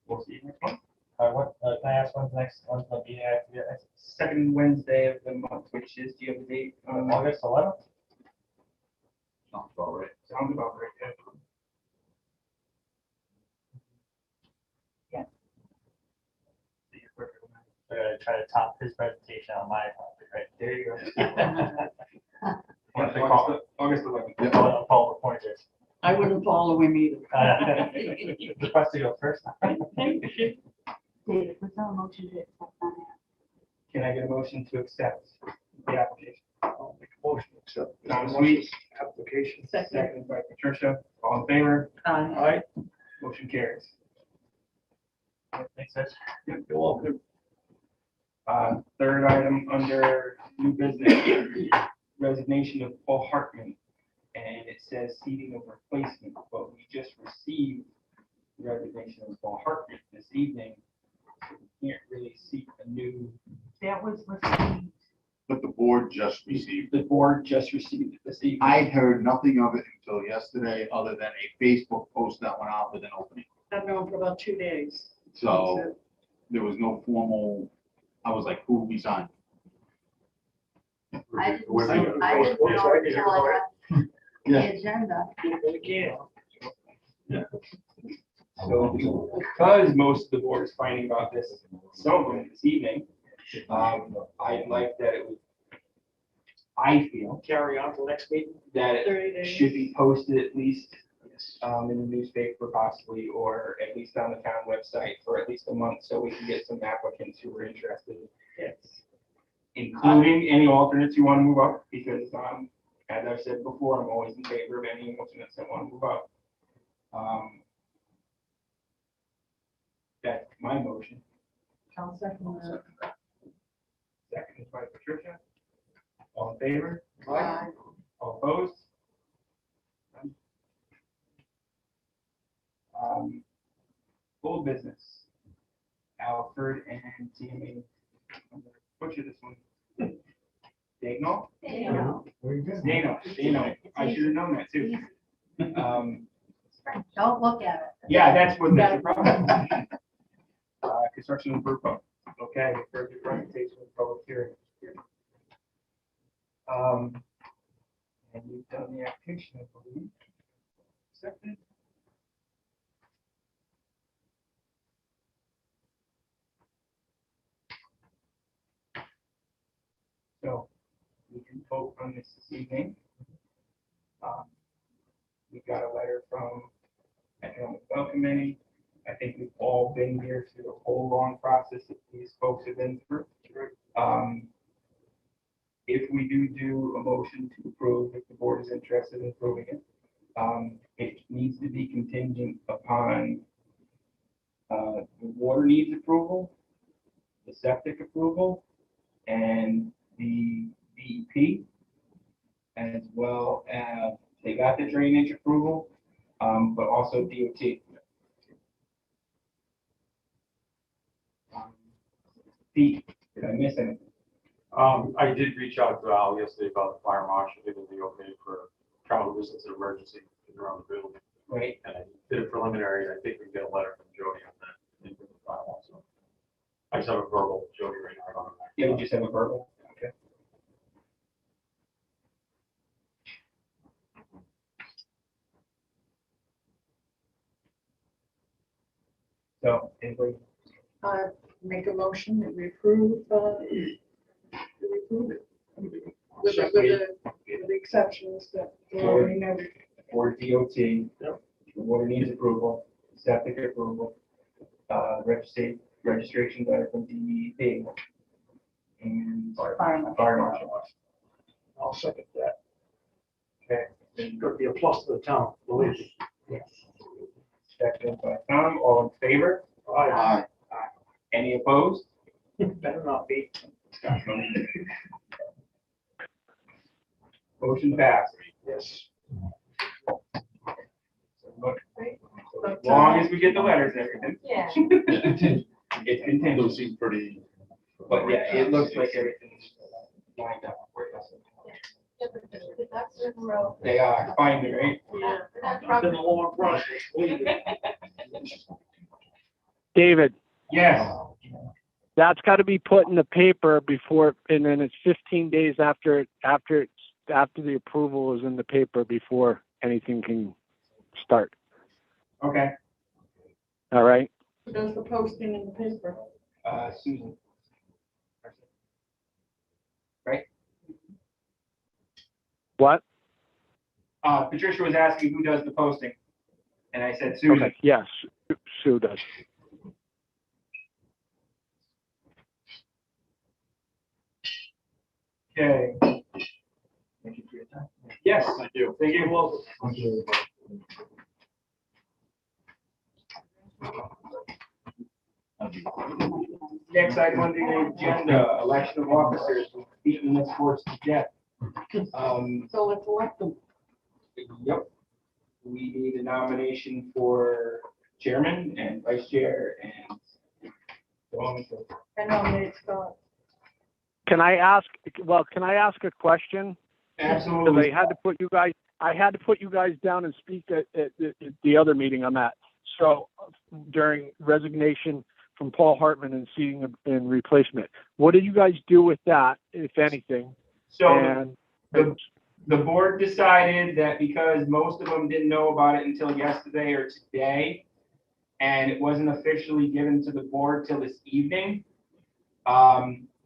S2: We'll see you next month.
S1: Can I ask when's the meeting I have to get?
S2: Second Wednesday of the month, which is, do you have a date?
S1: August 11th?
S10: Sounds about right.
S2: Sounds about right. Yeah. See you quicker than that.
S1: We're gonna try to top his presentation on my topic, right?
S2: There you go. August 11th.
S1: I'll follow the pointers.
S7: I wouldn't follow him either.
S1: The quest to go first.
S8: David, was there a motion to accept on that?
S2: Can I get a motion to accept the application?
S6: I'll make a motion to accept
S2: Tom Sweet,
S6: application.
S2: second by Patricia, all in favor?
S7: Aye.
S2: Motion carries.
S1: Thanks, guys.
S6: You're welcome.
S2: Third item under new business, resignation of Paul Hartman. And it says seating of replacement, but we just received the resignation of Paul Hartman this evening. So we can't really seek a new,
S8: That was received.
S11: But the board just received.
S2: the board just received it this evening.
S11: I heard nothing of it until yesterday, other than a Facebook post that went out with an opening.
S7: I've known for about 2 days.
S11: So there was no formal, I was like, who resigned?
S8: I didn't know until I got the agenda.
S2: So because most of the board is finding about this, some of them this evening, I'd like that it would, I feel
S6: Carry on to the next meeting.
S2: that
S7: 30
S2: it
S7: days.
S2: should be posted at least in the newspaper possibly, or at least on the town website for at least a month, so we can get some applicants who are interested. Including any alternates you want to move up, because, as I've said before, I'm always in favor of any alternates that want to move up. That's my motion.
S7: I'll second that.
S2: Second by Patricia. All in favor?
S7: Aye.
S2: All opposed? Full business. Alfred and TMA butcher this one. Dano?
S9: Dano.
S3: Very good.
S2: Dano. I should have known that too.
S4: Don't look at it.
S2: Yeah, that's the problem. Construction of Burpo. Okay, for the presentation of public hearing. And you've done the application, I believe. Accepted. So we can vote on this evening. We got a letter from Economic Development Committee. I think we've all been here through the whole long process that these folks have been through. If we do a motion to approve, if the board is interested in approving it, it needs to be contingent upon the water needs approval, the septic approval, and the DEP, as well as they got the drainage approval, but also DOT. Pete, did I miss anything?
S10: I did reach out to Al yesterday about the fire marshal, it will be okay for travel distance and emergency around the building.
S2: Right.
S10: And I did a preliminary, I think we get a letter from Jody on that. In the file also. I just have a verbal, Jody right now on that.
S2: Yeah, we just have a verbal. Okay. So, anybody?
S7: Make a motion that we approve, it. With the exceptions that were already noted.
S2: For DOT, the water needs approval, septic approval, registration letter from DEP, and fire marshal.
S3: I'll second that.
S2: Okay.
S3: It's gonna be a plus to the town, believe me.
S2: Yes. Second by Tom, all in favor?
S11: Aye.
S2: Any opposed?
S3: Better not be.
S2: Motion passed.
S3: Yes.
S2: As long as we get the letters and everything.
S9: Yeah.
S2: It's contingent.
S11: Those seem pretty.
S2: But yeah, it looks like everything's lined up for us.
S9: Yeah, but the ducks are in a row.
S2: They are finally, right?
S9: Yeah.
S3: It's been a long process. believe me.
S5: David,
S2: Yes.
S5: that's got to be put in the paper before, and then it's 15 days after the approval is in the paper before anything can start.
S2: Okay.
S5: All right?
S7: Who does the posting in the paper?
S2: Susan.
S5: What?
S2: Patricia was asking who does the posting, and I said Susan.
S5: Okay, yes, Sue does.
S2: Okay.
S3: Thank you for your time.
S2: Yes.
S11: Thank you.
S2: Thank you. Well,
S3: Thank you.
S2: next item on the agenda, election of officers, beating this horse to death.
S7: So let's elect them.
S2: Yep. We need a nomination for chairman and vice chair and so on and so forth.
S7: I nominate Scott.
S5: Can I ask a question? Because
S2: Absolutely.
S5: I had to put you guys down and speak at the other meeting I'm at. So during resignation from Paul Hartman and seating and replacement, what did you guys do with that, if anything?
S2: So
S5: And
S2: the board decided that because most of them didn't know about it until yesterday or today, and it wasn't officially given to the board till this evening,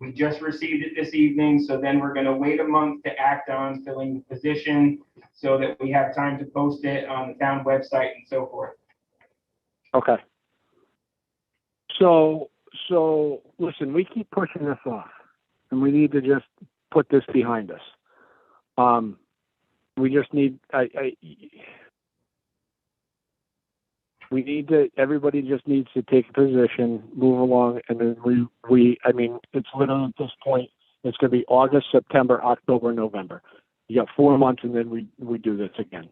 S2: we just received it this evening, so then we're gonna wait a month to act on filling the position so that we have time to post it on the town website and so forth.
S5: okay. So listen, we keep pushing this off, and we need to just put this behind us. We just need, everybody just needs to take a position, move along, and then I mean, it's literally at this point, it's gonna be August, September, October, November. You got 4 months, and then we do this again.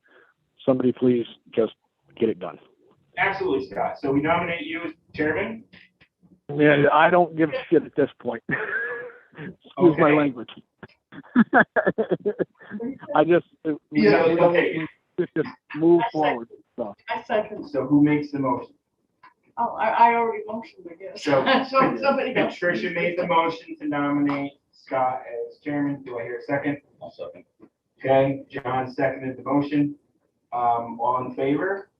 S5: Somebody please just get it done.
S2: Absolutely, Scott. So we nominate you as chairman.
S5: Yeah, I don't give a shit at this point. Excuse my
S2: Okay.
S5: language. I just, we
S2: Yeah,
S5: we don't,
S2: okay.
S5: we just move forward, so.
S7: I second.
S2: So who makes the motion?
S7: Oh, I already motioned, I guess.
S2: So-
S7: So somebody else.
S2: Patricia made the motion to nominate Scott as chairman. Do I hear a second?
S11: I'll second.
S2: Okay, John seconded the motion. All in favor?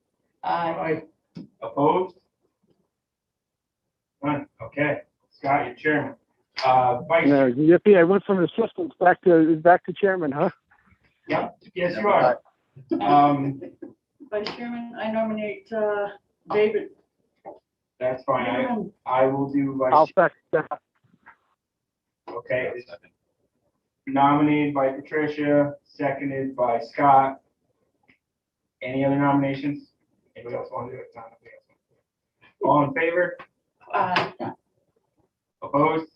S7: Aye.
S2: Opposed? None. Okay, Scott, you're chairman. Vice,
S5: Yeah, yippee, I went from assistant back to chairman, huh?
S2: yep, yes, you are.
S7: Vice Chairman, I nominate, David.
S2: That's fine.
S7: Chairman.
S2: I will do
S5: I'll
S2: vice.
S5: second that.
S2: Okay, nominated by Patricia, seconded by Scott. Any other nominations? Anybody else want to do it? Nobody else wants to do it. All in favor? Opposed?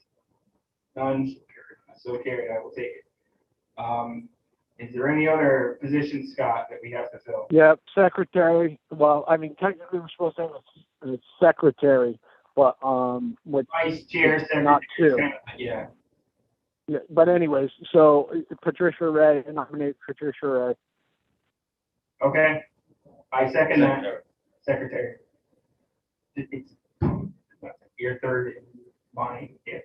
S2: None? So carried. I will take it. Is there any other position, Scott, that we have to fill?
S5: Yeah, secretary, well, I mean, technically we're supposed to have a secretary, but, with,
S2: Vice chair,
S5: Not
S2: secretary.
S5: two.
S2: Yeah.
S5: yeah, but anyways, so Patricia Ray, nominate Patricia Ray.
S2: Okay. I second that. Secretary. It's your third in line. Yeah.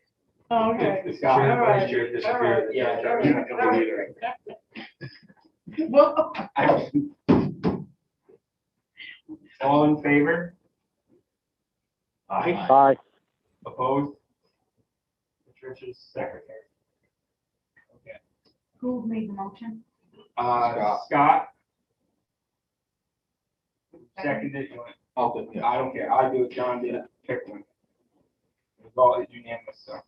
S7: Oh, okay.
S2: Scott.
S7: All right.
S10: Vice chair
S7: All
S10: disappeared.
S7: right.
S2: Yeah.
S7: All right. All right. Well,
S2: All in favor?
S5: Aye.
S2: Opposed? Patricia's secretary. Okay.
S8: Who made the motion?
S2: Scott. Seconded.
S11: I'll do, yeah.
S2: I don't care. I do it. John did it. Pick one. It's all unanimous, so. Is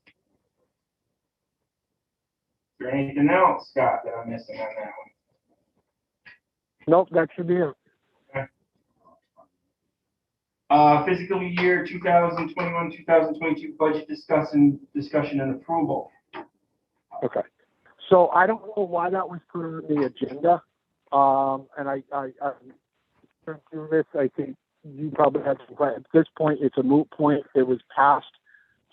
S2: there anything else, Scott, that I'm missing on that one?
S5: Nope, that should be it.
S2: Fiscal year 2021, 2022 budget discussion and approval.
S5: Okay. So I don't know why that was put on the agenda. And I through this, I think you probably had some, at this point, it's a moot point. It was passed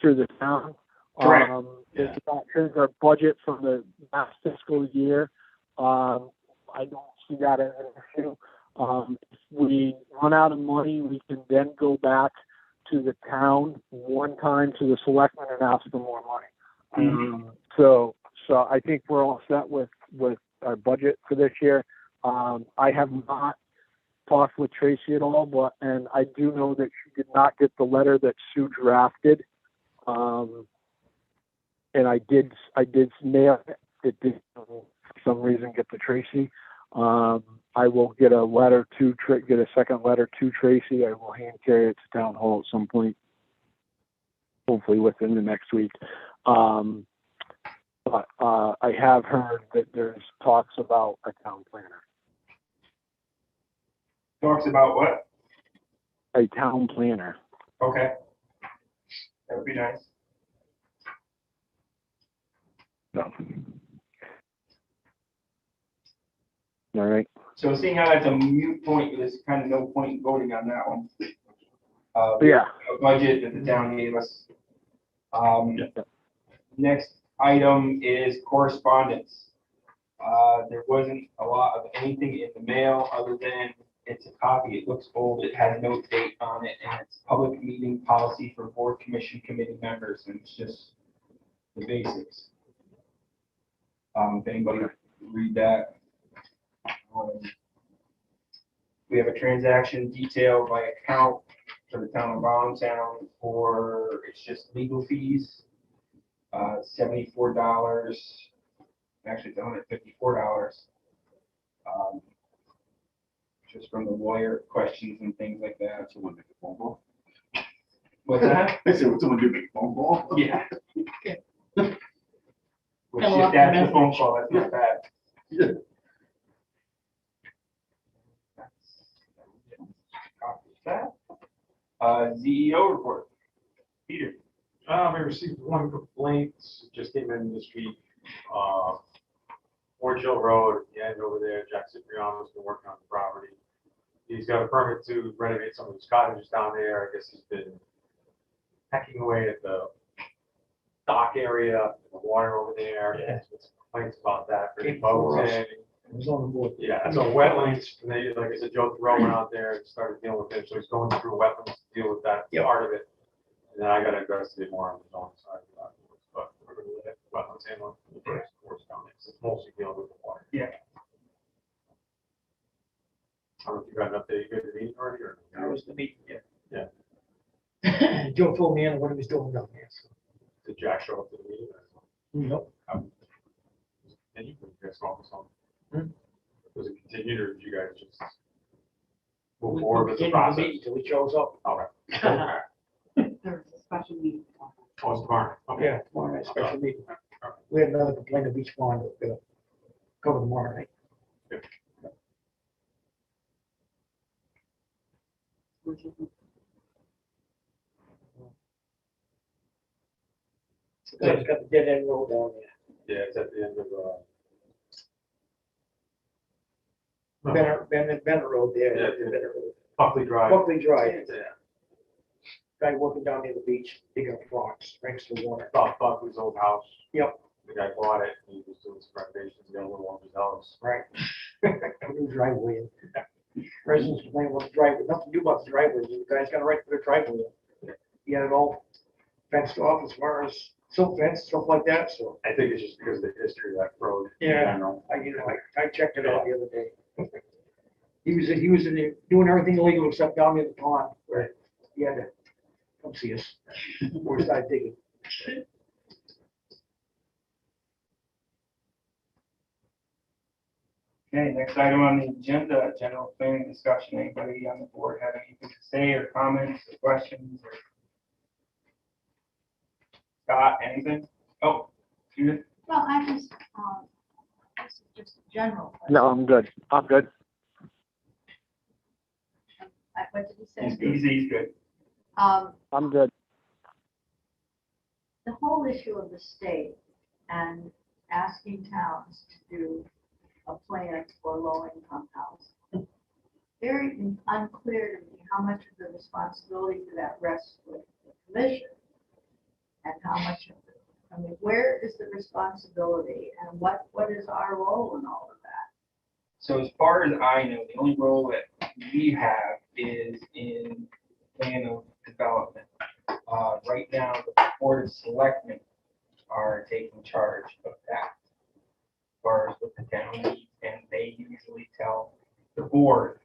S5: through the town.
S2: Correct.
S5: It's not here's our budget for the last fiscal year. I don't see that as an issue. If we run out of money, we can then go back to the town one time to the selectmen and ask for more money. So I think we're all set with our budget for this year. I have not talked with Tracy at all, and I do know that she did not get the letter that Sue drafted. And I did mail it. It did for some reason get to Tracy. I will get a letter to get a second letter to Tracy. I will hand carry it to town hall at some point, hopefully within the next week. But I have heard that there's talks about a town planner.
S2: Talks about what?
S5: A town planner.
S2: Okay. That would be nice.
S5: So. All right.
S2: So seeing how that's a mute point, there's kind of no point in voting on that one.
S5: Yeah.
S2: A budget that the town gave us. Next item is correspondence. There wasn't a lot of anything in the mail other than it's a copy. It looks old. It has no date on it, and it's public meeting policy for board, commission, committee members, and it's just the basics. If anybody read that. We have a transaction detailed by account for the town of Allentown for, it's just legal fees, $74. Actually, it's $154. Just from the lawyer questions and things like that.
S11: Someone make a phone call.
S2: What's that?
S11: I said, would someone do make a phone call?
S2: Yeah. Which,
S7: Fill
S2: if
S7: out the
S2: that's the
S7: message.
S2: phone call, that's not bad.
S11: Yeah.
S2: CEO report. Peter.
S10: I received one complaint, just came in this week. Orange Hill Road, the end over there, Jack Cipriano's been working on the property. He's got a permit to renovate some of his cottages down there. I guess he's been hacking away at the dock area, the water over there.
S1: Yeah.
S10: There's complaints about that. for the
S3: Came before
S10: boats
S3: us.
S10: in.
S3: It was on the board.
S10: Yeah, so wetlands, and they, like I said, Joe Thoreau went out there and started dealing with it, so he's going through wetlands to deal with that part of it. And then I gotta address it more on the zone side of that, but we're gonna look at wetlands and on the first course down there, 'cause it's mostly dealing with the water.
S2: Yeah.
S10: I don't know if you got an update, you guys meeting already, or?
S3: That was the meeting, yeah.
S10: Yeah.
S3: Joe told me what he was doing down there, so.
S10: Did Jack show up to the meeting?
S3: Nope.
S10: And you guys focus on?
S3: Hmm?
S10: Was it continued, or did you guys just move
S3: We
S10: forward with the
S3: continued
S10: process?
S3: meeting till he shows up.
S10: All right.
S4: There's a special meeting.
S10: Oh, it's tomorrow. Okay.
S3: Yeah, tomorrow night, special meeting. We had another complaint of Beach Pond, we're gonna cover tomorrow night. So it's got the dead end road down there.
S10: Yeah, it's at the end of,
S3: Benner Road there.
S10: Yeah,
S3: the Benner Road.
S10: Buckley Drive.
S3: Buckley Drive,
S10: Yeah.
S3: guy working down near the beach, digging up rocks, right next to the water.
S10: Buckley's old house.
S3: Yep.
S10: The guy bought it, he was doing some renovations, got a little on his house.
S3: Right. New driveway. Residents complain about the driveway, nothing to do about the driveway, the guy's got a right to the driveway. He had it all fenced off as far as silk fence, stuff like that, so.
S10: I think it's just because of the history of that road.
S3: Yeah.
S10: I know.
S3: I checked it out the other day. He was in there doing everything illegal except down near the pond where he had to come see us before he started digging.
S2: Okay, next item on the agenda, general planning discussion. Anybody on the board have anything to say or comments or questions? Or Scott, anything? Oh, Judith?
S8: Well, I just, this is just a general. question.
S5: No, I'm good. I'm good.
S8: What did he say?
S2: He's good.
S5: I'm good.
S8: The whole issue of the state and asking towns to do a plan for low-income housing. Very unclear to me how much of the responsibility for that rests with the commission and how much of it. I mean, where is the responsibility and what is our role in all of that?
S2: So as far as I know, the only role that we have is in plan of development. Right now, the board of selectmen are taking charge of that. As far as what the town needs, and they usually tell the board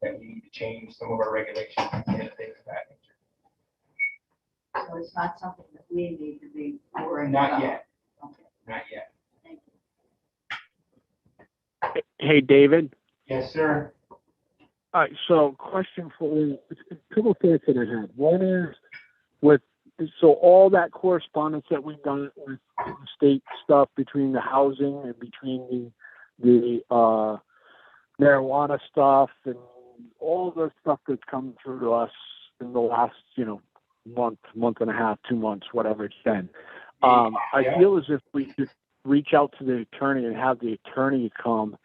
S2: that we need to change some of our regulations and things of that nature.
S8: So it's not something that we need to be worrying about?
S2: Not yet,
S8: Okay,
S2: not yet.
S8: thank you.
S5: Hey, David.
S2: Yes, sir.
S5: All right, so question for you, a couple of things that I had. One is so all that correspondence that we've done with the state stuff between the housing and between the marijuana stuff and all the stuff that's come through to us in the last, month and a half, 2 months, whatever it's been. I feel as if we should reach out to the attorney and have the attorney come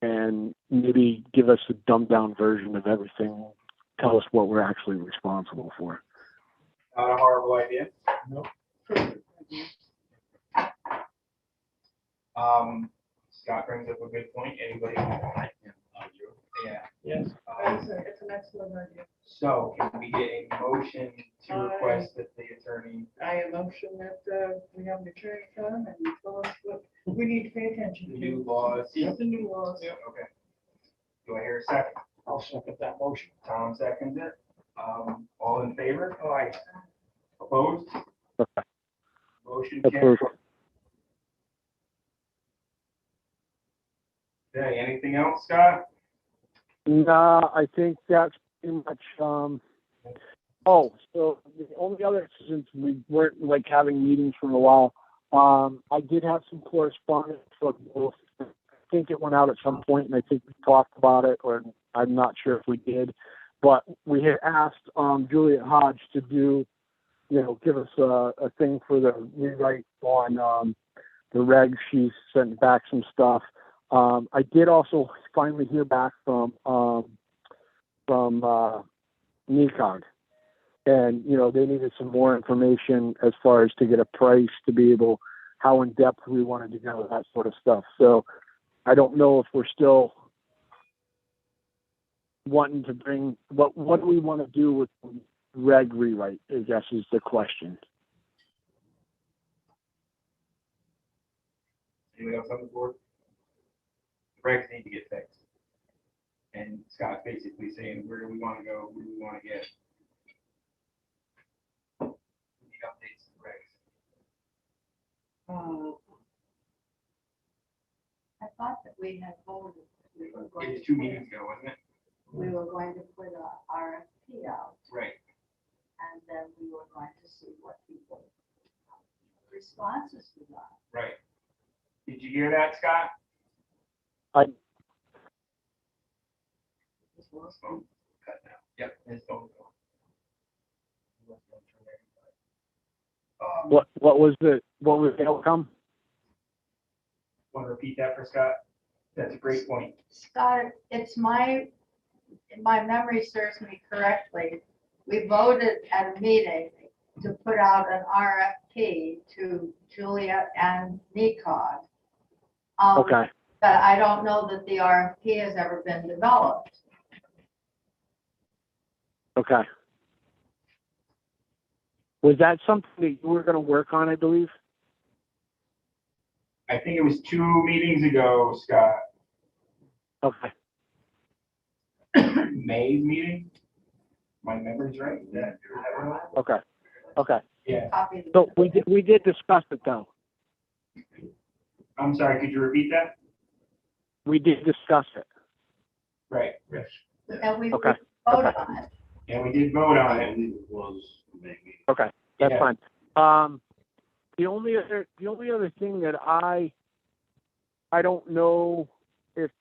S5: and maybe give us a dumbed down version of everything, tell us what we're actually responsible for.
S2: Not a horrible idea.
S3: No.
S2: Scott brings up a good point. Anybody? Yeah.
S3: Yes.
S7: It's an excellent idea.
S2: So can we get a motion to request that the attorney?
S7: I motion that we have the attorney come and tell us what we need to pay attention to.
S2: New laws.
S7: The new laws.
S2: Okay. Do I hear a second?
S3: I'll second that motion.
S2: Tom seconds it. All in favor?
S3: Aye.
S2: Opposed? Motion
S5: Approved.
S2: carries. Okay, anything else, Scott?
S5: No, I think that's pretty much, so the only other, since we weren't having meetings for a while, I did have some correspondence from both. I think it went out at some point and I think we talked about it, or I'm not sure if we did, but we had asked, Juliet Hodge to do, give us a thing for the rewrite on, the regs. She sent back some stuff. I did also finally hear back from NECOG, and, you know, they needed some more information as far as to get a price to be able, how in depth we wanted to go, that sort of stuff. So I don't know if we're still wanting to bring, what do we want to do with reg rewrite, I guess is the question.
S2: Anyone else on the board? The regs need to get fixed. And Scott's basically saying, where do we want to go, where do we want to get? We need updates to the regs.
S8: I thought that we had voted. That we were going
S2: It was
S8: to
S2: 2
S8: put-
S2: meetings ago, wasn't it?
S8: We were going to put a RFP out,
S2: Right.
S8: and then we were going to see what people responses we got.
S2: Right. Did you hear that, Scott? His phone cut now. Yep, his phone.
S5: What was the outcome?
S2: Want to repeat that for Scott? That's a great point.
S8: Scott, it's my memory serves me correctly. We voted at a meeting to put out an RFP to Julia and NECOG.
S5: Okay.
S8: But I don't know that the RFP has ever been developed.
S5: Okay. Was that something that you were going to work on, I believe?
S2: I think it was 2 meetings ago, Scott.
S5: Okay.
S2: May's meeting? My memory's right? Is that right?
S5: Okay. Okay.
S2: Yeah.
S8: Copy the-
S5: So we did discuss it though.
S2: I'm sorry, could you repeat that?
S5: We did discuss it.
S2: Right.
S8: And we
S5: Okay.
S8: voted on it.
S2: And we did vote on it.
S5: Okay. That's
S2: Yeah.
S5: fine. The only other thing that I don't know if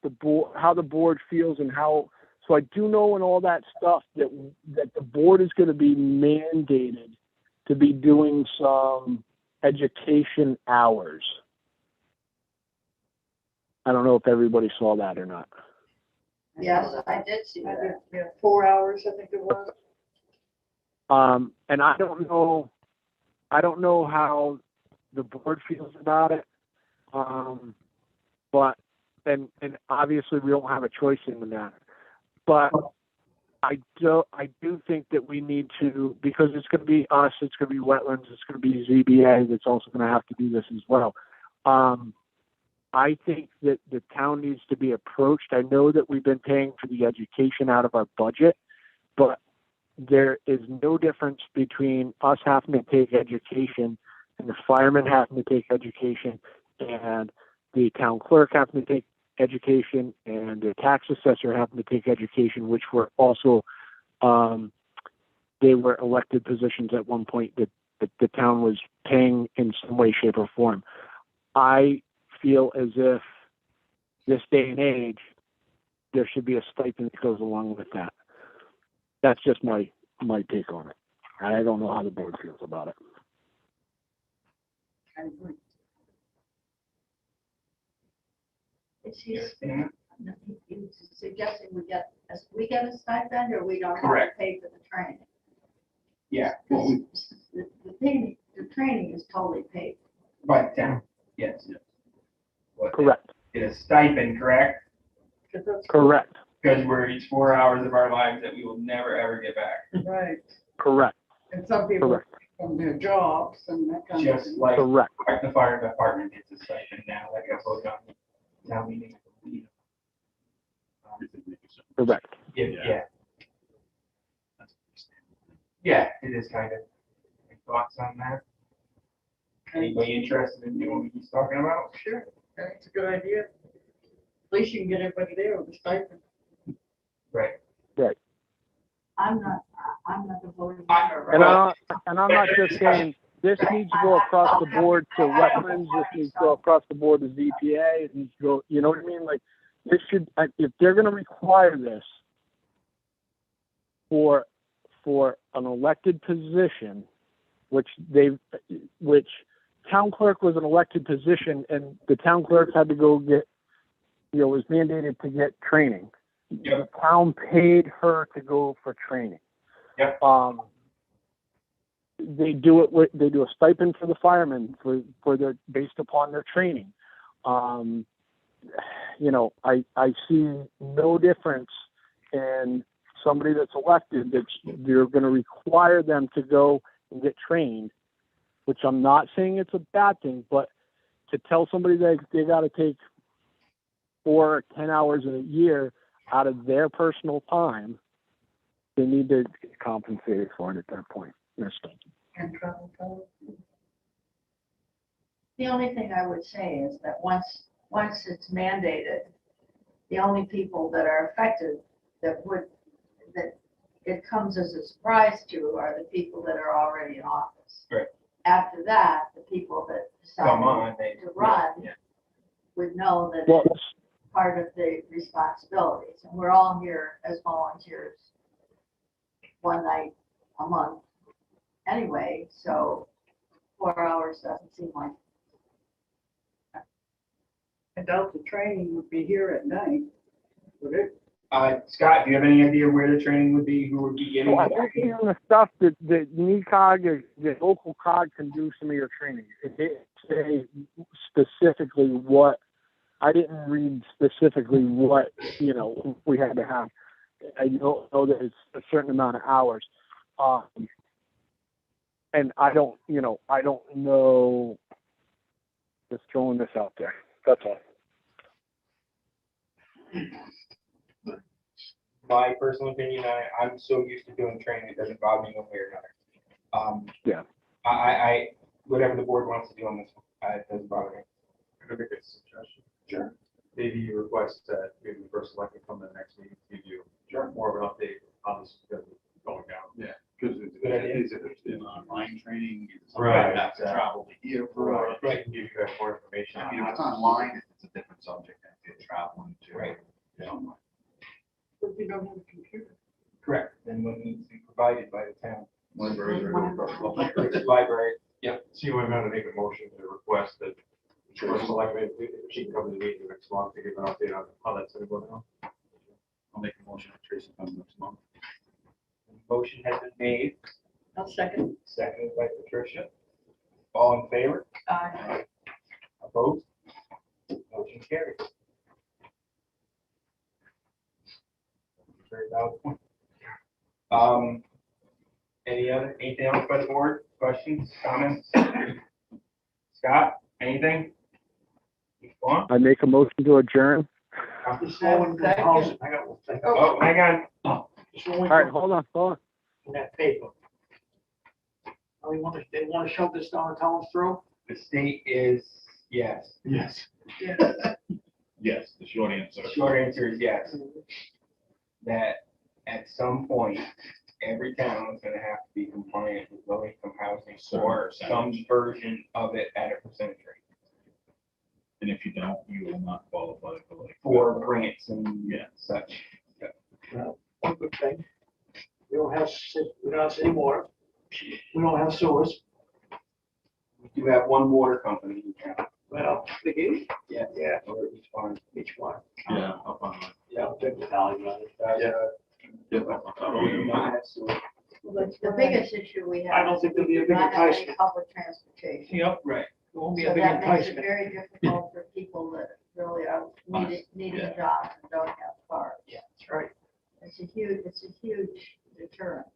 S5: how the board feels and how, so I do know in all that stuff that the board is going to be mandated to be doing some education hours. I don't know if everybody saw that or not.
S8: Yes, I did see
S7: I did,
S8: that.
S7: yeah, 4 hours, I think it was.
S5: And I don't know how the board feels about it. But obviously we don't have a choice in the matter. But I do think that we need to, because it's going to be us, it's going to be wetlands, it's going to be ZBA that's also going to have to do this as well. I think that the town needs to be approached. I know that we've been paying for the education out of our budget, but there is no difference between us having to take education and the firemen having to take education and the town clerk having to take education and the tax assessor having to take education, which were also, they were elected positions at one point that the town was paying in some way, shape, or form. I feel as if this day and age, there should be a stipend that goes along with that. That's just my take on it. I don't know how the board feels about it.
S8: I agree. Is he
S2: Yeah.
S8: he's suggesting we get a stipend or we don't have to
S2: Correct.
S8: pay for the training?
S2: Yeah.
S8: Because the training is totally paid.
S2: By the town, yes. What,
S5: Correct.
S2: Get a stipend, correct?
S7: 'Cause that's
S5: Correct.
S2: Because it's 4 hours of our lives that we will never, ever get back.
S7: right.
S5: Correct.
S7: And some people
S5: Correct.
S7: from their jobs and that kind of
S2: Just
S7: thing.
S2: like
S5: Correct.
S2: the fire department gets a stipend now, like I voted on town meeting.
S5: Correct.
S2: Yeah. Yeah, it is kind of. Any thoughts on that? Anybody interested in doing what he's talking about?
S7: Sure, that's a good idea. At least you can get everybody there with a stipend.
S2: Right.
S5: Right.
S8: I'm not the voting
S2: I-
S8: member.
S5: And,
S2: Well-
S5: I'm not just saying this needs to go across the board to wetlands. This needs to go across the board to ZPA. It needs to go. You know what I mean? Like this should. If they're going to require this for an elected position, which town clerk was an elected position, and the town clerk had to go get, was mandated to get training.
S2: Yep.
S5: The town paid her to go for training.
S2: Yep.
S5: they do a stipend for the firemen for their based upon their training. You know, I see no difference in somebody that's elected that you're going to require them to go and get trained, which I'm not saying it's a bad thing, but to tell somebody that they got to take 4 or 10 hours a year out of their personal time, they need to get compensated for it at that point.
S7: And travel time.
S8: The only thing I would say is that once it's mandated, the only people that are affected that it comes as a surprise to are the people that are already in office.
S2: Right.
S8: After that, the people that
S2: Come
S8: decide
S2: on, they.
S8: to run
S2: Yeah.
S8: would know that
S5: Well,
S8: it's part of the responsibilities. And we're all here as volunteers one night a month anyway, so 4 hours doesn't seem like.
S7: I doubt the training would be here at night, would it?
S2: Scott, do you have any idea where the training would be, who would be getting
S5: So I
S2: it?
S5: think even the stuff that NECOG or the local COG can do some of your training. It didn't say specifically what, I didn't read specifically what, you know, we had to have. I know that it's a certain amount of hours. And I don't know, just throwing this out there. That's all.
S2: My personal opinion, I'm so used to doing training, it doesn't bother me one way or another.
S5: Yeah.
S2: I whatever the board wants to do on this, it doesn't bother me.
S10: Can I make a suggestion?
S2: Sure.
S10: Maybe you request that maybe the first selectman come to the next meeting, give you more of an update on this going down.
S11: Yeah, because it's an online training, it's
S10: Right,
S11: something you have to travel to here for.
S10: I can give you guys more information.
S11: I mean, if it's online, it's a different subject than if you're traveling to.
S2: Right.
S11: You know,
S7: But you don't have a computer.
S2: Correct, then what needs to be provided by the town.
S11: libraries are.
S2: Library, yeah.
S10: So you want to make a motion to request that the first selectman, if she can come to the meeting next month to give an update on how that's going to go down.
S11: I'll make a motion that Tracy comes next month.
S2: Motion has been made,
S7: I'll second.
S2: seconded by Patricia. All in favor? Opposed? Motion carries. Very valid point. Anything else by the board? Questions, comments? Scott, anything? Go on.
S5: I make a motion to adjourn.
S6: Just slowing down housing. I got one thing.
S2: Oh, hang on.
S6: Just one
S5: All right, hold on.
S6: in that paper. They want to shove this down the town's throat?
S2: The state is yes.
S6: Yes.
S11: Yes, the short answer.
S2: The short answer is yes. That at some point, every town is gonna have to be compliant with low income housing or some version of it at a percentage rate
S11: And if you don't, you will not qualify for like.
S2: for grants and
S11: Yeah.
S2: such.
S6: One good thing. We don't have any water. We don't have sewers.
S2: We do have one water company in town.
S6: Well, the gate?
S2: Yeah.
S6: Yeah,
S2: Or each one.
S6: each one.
S11: Yeah, up on.
S6: Yeah, I'll take the value on it.
S2: We do not have sewer.
S8: The biggest issue we have.
S6: I don't think there'll be a
S8: is
S6: big
S8: we do not have any
S6: enticement.
S8: Public transportation.
S6: Yep, right. There won't be a
S8: So
S6: big
S8: that makes it
S6: enticement.
S8: very difficult for people that really are needing
S11: Yeah.
S8: jobs and don't have cars.
S6: Yeah, that's right.
S8: It's a huge deterrent.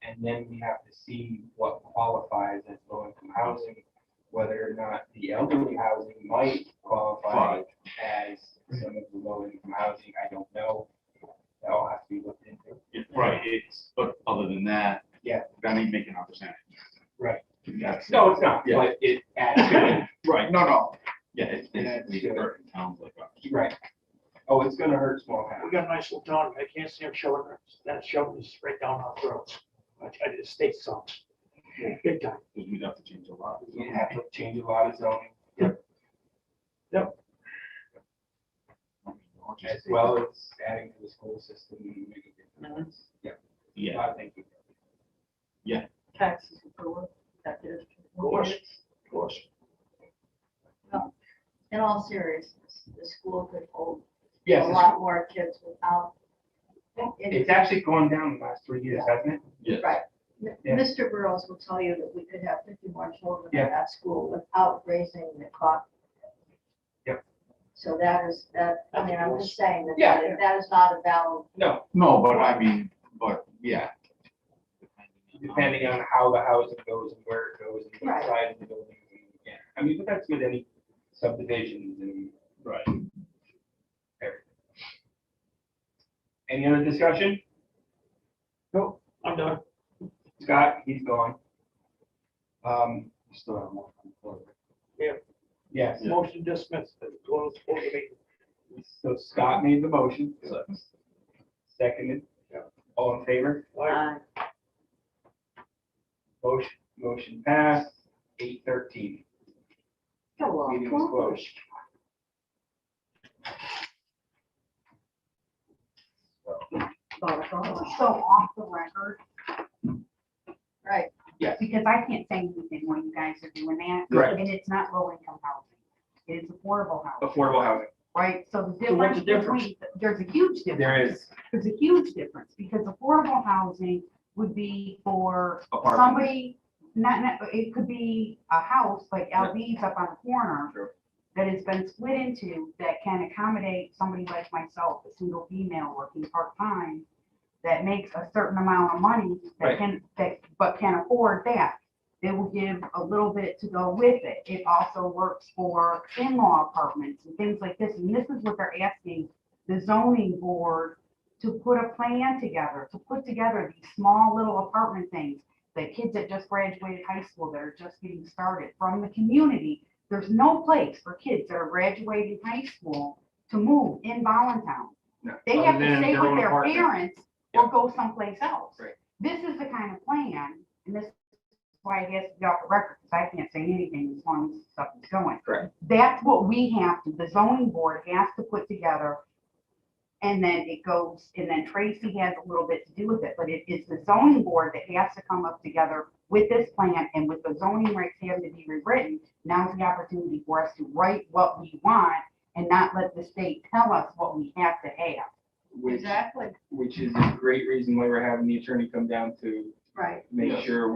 S2: And then we have to see what qualifies as low income housing, whether or not the elderly housing might qualify as some of the low income housing, I don't know. That all has to be looked into.
S11: Right, but other than that.
S2: Yeah.
S11: That ain't making our percentage.
S2: Right.
S11: That's.
S2: No, it's not,
S11: Yeah.
S2: but it adds.
S11: Right, no. Yeah, it's
S2: Yeah,
S11: basically
S2: sure.
S11: hurting towns like ours.
S2: Right. Oh, it's gonna hurt small
S6: We
S2: towns.
S6: got a nice little town. I can't see them shoving this right down our throats. I tell you, the state sucks. Big time.
S11: Because we'd have to change a lot.
S2: You have to change a lot of zoning. As well as adding to the school system and making it difference. Yeah.
S11: Yeah,
S2: I think.
S7: Taxes for what? That is.
S6: Of course, of course.
S8: In all seriousness, the school could hold a
S2: Yes,
S8: lot more kids without
S2: It's actually gone down the last 3 years, hasn't it?
S10: Yes.
S7: Right.
S2: Yeah.
S7: Mr. Burrows will tell you that we could have 51 children
S2: Yeah.
S7: in that school without raising the cost.
S2: Yep.
S7: So that is, I mean, I'm just saying that
S2: Yeah.
S7: that is not a valid.
S2: No,
S11: No, but I mean, but yeah.
S2: depending on how the housing goes and where it goes and what
S7: Right.
S2: size of the building. Yeah, I mean, but that's with any subdivisions and.
S10: Right.
S2: everything. Any other discussion?
S5: Nope, I'm done.
S2: Scott, he's gone.
S10: Still have more on the floor.
S2: Yes,
S5: Motion dismissed, close the meeting.
S2: so Scott made the motion. Seconded.
S10: Yeah.
S2: All in favor? Motion passed, 8:13. Meeting is closed.
S4: So off the record,
S7: Right.
S2: Yes.
S4: because I can't say anything when you guys are doing that.
S2: Correct.
S4: And it's not low income housing, it's affordable housing,
S2: Affordable housing.
S4: right? So the
S5: So what's
S4: difference
S5: the difference?
S4: between, there's a huge difference.
S2: There is
S4: There's a huge difference, because affordable housing would be for
S2: apartment.
S4: somebody, it could be a house like LV's up on the corner
S2: Sure.
S4: that has been split into, that can accommodate somebody like myself, a single female working part-time, that makes a certain amount of money,
S2: Right.
S4: but can afford that. They will give a little bit to go with it. It also works for in-law apartments and things like this, and this is what they're asking the zoning board to put a plan together, to put together these small little apartment things, that kids that just graduated high school, that are just getting started from the community. There's no place for kids that are graduating high school to move in Voluntown.
S2: No,
S4: They
S2: other
S4: have to
S2: than
S4: stay
S2: their
S4: with
S2: own
S4: their
S2: apartment.
S4: parents or go someplace else.
S2: Right.
S4: This is the kind of plan, and this is why I guess it's off the record, because I can't say anything as long as stuff is going.
S2: Correct.
S4: That's what we have to, the zoning board has to put together. And then it goes, and then Tracy has a little bit to do with it, but it is the zoning board that has to come up together with this plan, and with the zoning regs having to be rewritten. Now's the opportunity for us to write what we want and not let the state tell us what we have to have.
S2: Which,
S7: Exactly.
S2: which is a great reason why we're having the attorney come down to
S7: Right.
S2: make
S11: Yes.
S2: sure